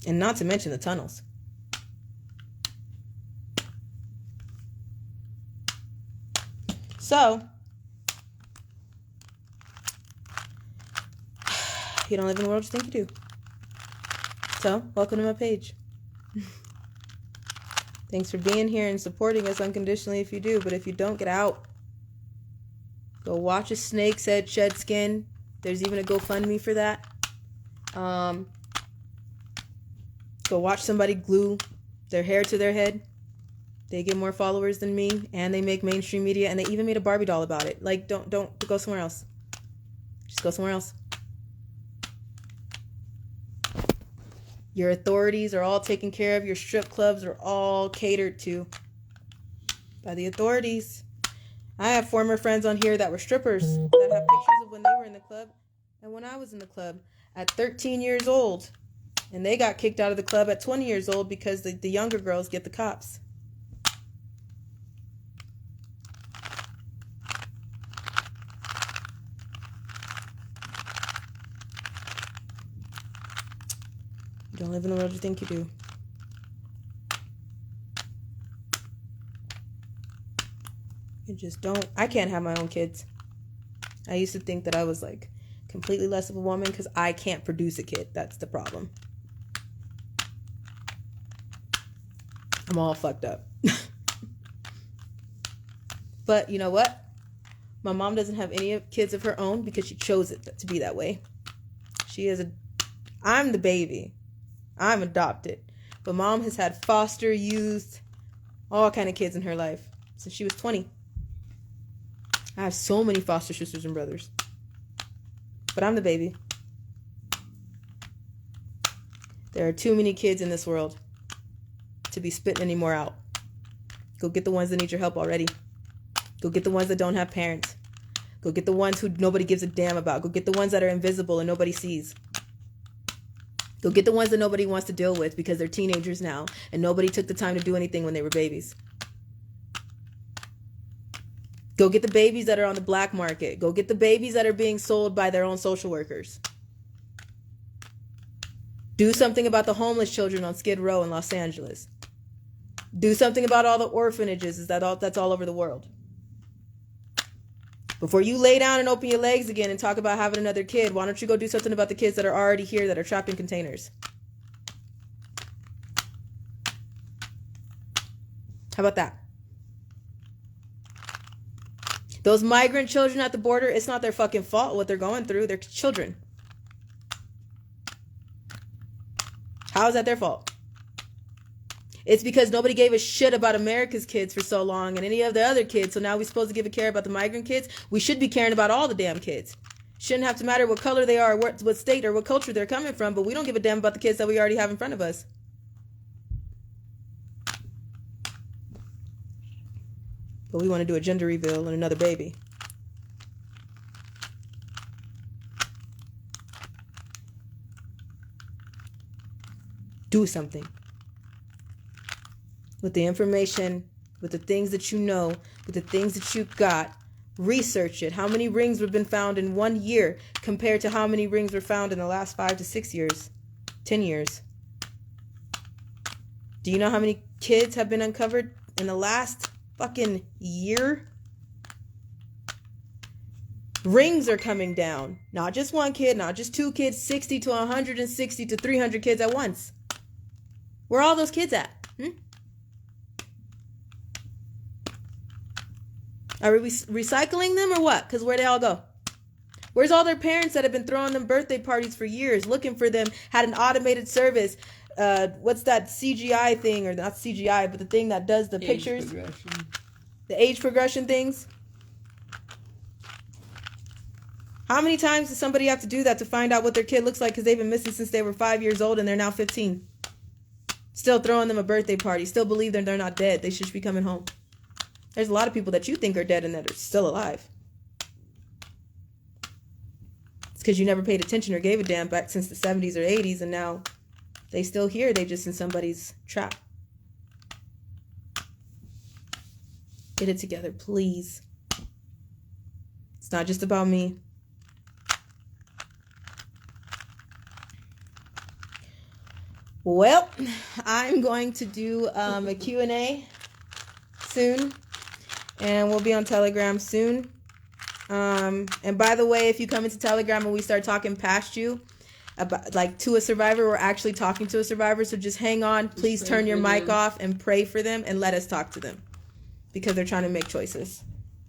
And not to mention the tunnels. So, you don't live in the world you think you do. So, welcome to my page. Thanks for being here and supporting us unconditionally if you do. But if you don't, get out. Go watch a snake's head shed skin. There's even a GoFundMe for that. Go watch somebody glue their hair to their head. They get more followers than me, and they make mainstream media, and they even made a Barbie doll about it. Like, don't go somewhere else. Just go somewhere else. Your authorities are all taken care of. Your strip clubs are all catered to by the authorities. I have former friends on here that were strippers that have pictures of when they were in the club and when I was in the club at 13 years old. And they got kicked out of the club at 20 years old because the younger girls get the cops. You don't live in the world you think you do. You just don't. I can't have my own kids. I used to think that I was like completely less of a woman because I can't produce a kid. That's the problem. I'm all fucked up. But you know what? My mom doesn't have any kids of her own because she chose it to be that way. I'm the baby. I'm adopted. But mom has had foster youth, all kind of kids in her life since she was 20. I have so many foster sisters and brothers. But I'm the baby. There are too many kids in this world to be spitting any more out. Go get the ones that need your help already. Go get the ones that don't have parents. Go get the ones who nobody gives a damn about. Go get the ones that are invisible and nobody sees. Go get the ones that nobody wants to deal with because they're teenagers now and nobody took the time to do anything when they were babies. Go get the babies that are on the black market. Go get the babies that are being sold by their own social workers. Do something about the homeless children on Skid Row in Los Angeles. Do something about all the orphanages that's all over the world. Before you lay down and open your legs again and talk about having another kid, why don't you go do something about the kids that are already here that are trapped in containers? How about that? Those migrant children at the border, it's not their fucking fault what they're going through. They're children. How is that their fault? It's because nobody gave a shit about America's kids for so long and any of the other kids. So now we're supposed to give a care about the migrant kids. We should be caring about all the damn kids. Shouldn't have to matter what color they are, what state or what culture they're coming from. But we don't give a damn about the kids that we already have in front of us. But we want to do a gender reveal and another baby. Do something. with the information, with the things that you know, with the things that you got. Research it. How many rings have been found in 1 year compared to how many rings were found in the last 5 to 6 years, 10 years? Do you know how many kids have been uncovered in the last fucking year? Rings are coming down. Not just one kid, not just two kids, 60 to 160 to 300 kids at once. Where are all those kids at? Are we recycling them or what? Because where'd they all go? Where's all their parents that have been throwing them birthday parties for years, looking for them, had an automated service? What's that CGI thing, or not CGI, but the thing that does the pictures? The age progression things? How many times does somebody have to do that to find out what their kid looks like because they've been missing since they were 5 years old and they're now 15? Still throwing them a birthday party. Still believe they're not dead. They should be coming home. There's a lot of people that you think are dead and that are still alive. It's because you never paid attention or gave a damn back since the 70s or 80s, and now they still here. They just in somebody's trap. Get it together, please. It's not just about me. Well, I'm going to do a Q&A soon. And we'll be on Telegram soon. And by the way, if you come into Telegram and we start talking past you, about like to a survivor, we're actually talking to a survivor. So just hang on. Please turn your mic off and pray for them and let us talk to them. Because they're trying to make choices.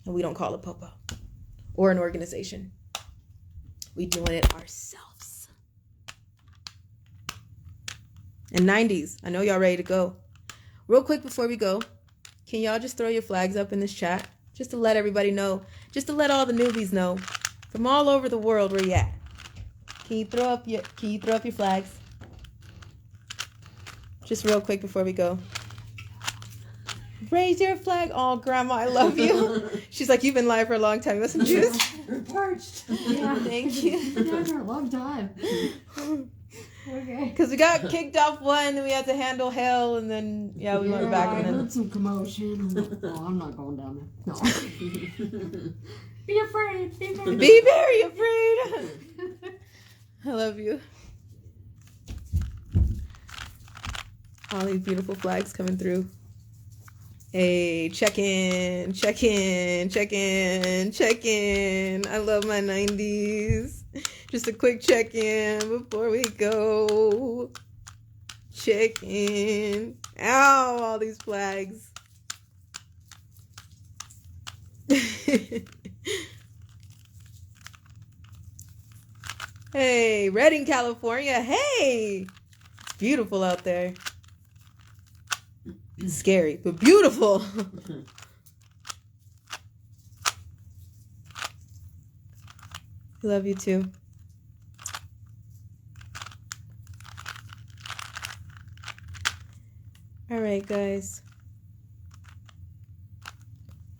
And we don't call it Popo. Or an organization. We doing it ourselves. And 90s. I know y'all ready to go. Real quick before we go. Can y'all just throw your flags up in this chat? Just to let everybody know. Just to let all the newbies know. From all over the world where you at. Can you throw up your flags? Just real quick before we go. Raise your flag. Oh, Grandma, I love you. She's like, you've been live for a long time. You want some juice? We're parched. Yeah, thank you. Yeah, for a long time. Okay. Because we got kicked off one, then we had to handle hell, and then, we went back. I And then... heard some commotion. Oh, I'm not going down there. No. Be afraid. Be very, Be very afraid. I love you. All these beautiful flags coming through. Hey, check in. I love my 90s. Just a quick check-in before we go. Check in. Ow, all these flags. Hey, Redding, California. Hey, it's beautiful out there. It's scary, but beautiful. Love you too. All right, guys.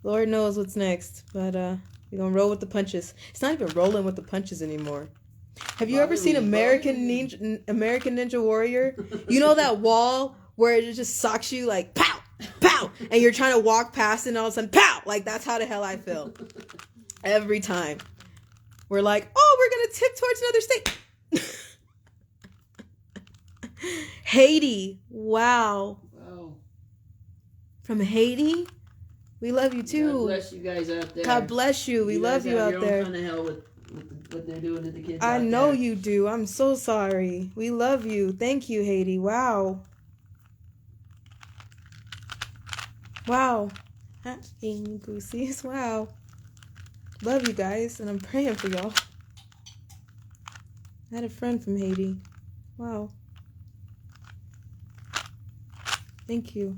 Lord knows what's next, but we're gonna roll with the punches. It's not even rolling with the punches anymore. Have you ever seen American Ninja Warrior? You know that wall where it just socks you like pow, pow, and you're trying to walk past it and all of a sudden pow, like that's how the hell I feel every time. We're like, oh, we're gonna tip towards another state. Haiti, wow. From Haiti, we love you too. God bless you guys out there. God bless you. We love you out there. Kind of hell with what they're doing to the kids. I know you do. I'm so sorry. We love you. Thank you, Haiti. Wow. Wow. Happy goosies. Wow. Love you guys, and I'm praying for y'all. I had a friend from Haiti. Wow. Thank you.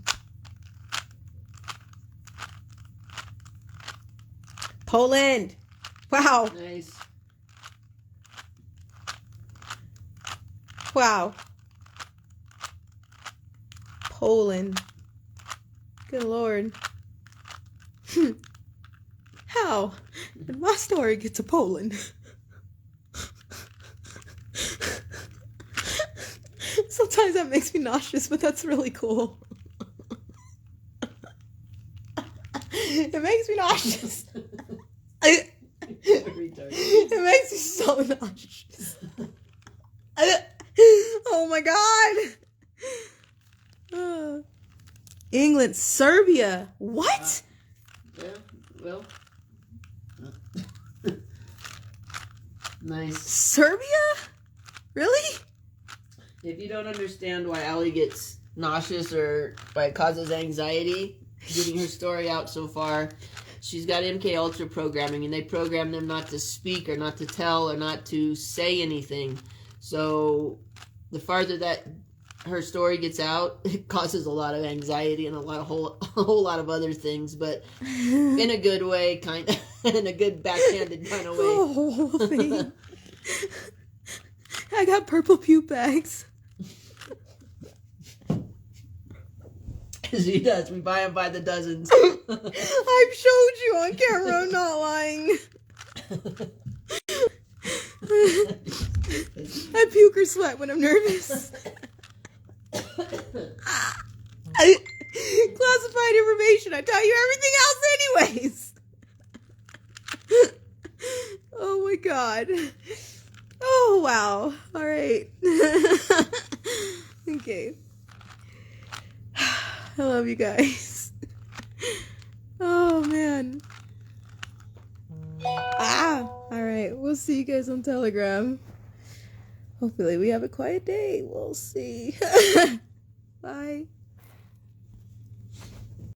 Poland. Wow. Nice. Wow. Poland. Good Lord. How did my story get to Poland? Sometimes that makes me nauseous, but that's really cool. It makes me nauseous. It makes me so nauseous. Oh my god. England, Serbia. What? Yeah, well. Nice. Serbia? Really? If you don't understand why Allie gets nauseous or why it causes anxiety, getting her story out so far, she's got MK Ultra programming, and they program them not to speak or not to tell or not to say anything. So the farther that her story gets out, it causes a lot of anxiety and a whole lot of other things, but in a good way, kind of, in a good backhanded kind of way. Oh, thing. I got purple puke bags. She does. We buy them by the dozens. I've showed you on camera. I'm not lying. I puke or sweat when I'm nervous. Classified information. I tell you everything else anyways. Oh my god. Oh wow. All right. Okay. I love you guys. Oh man. All right. We'll see you guys on Telegram. Hopefully we have a quiet day. We'll see. Bye.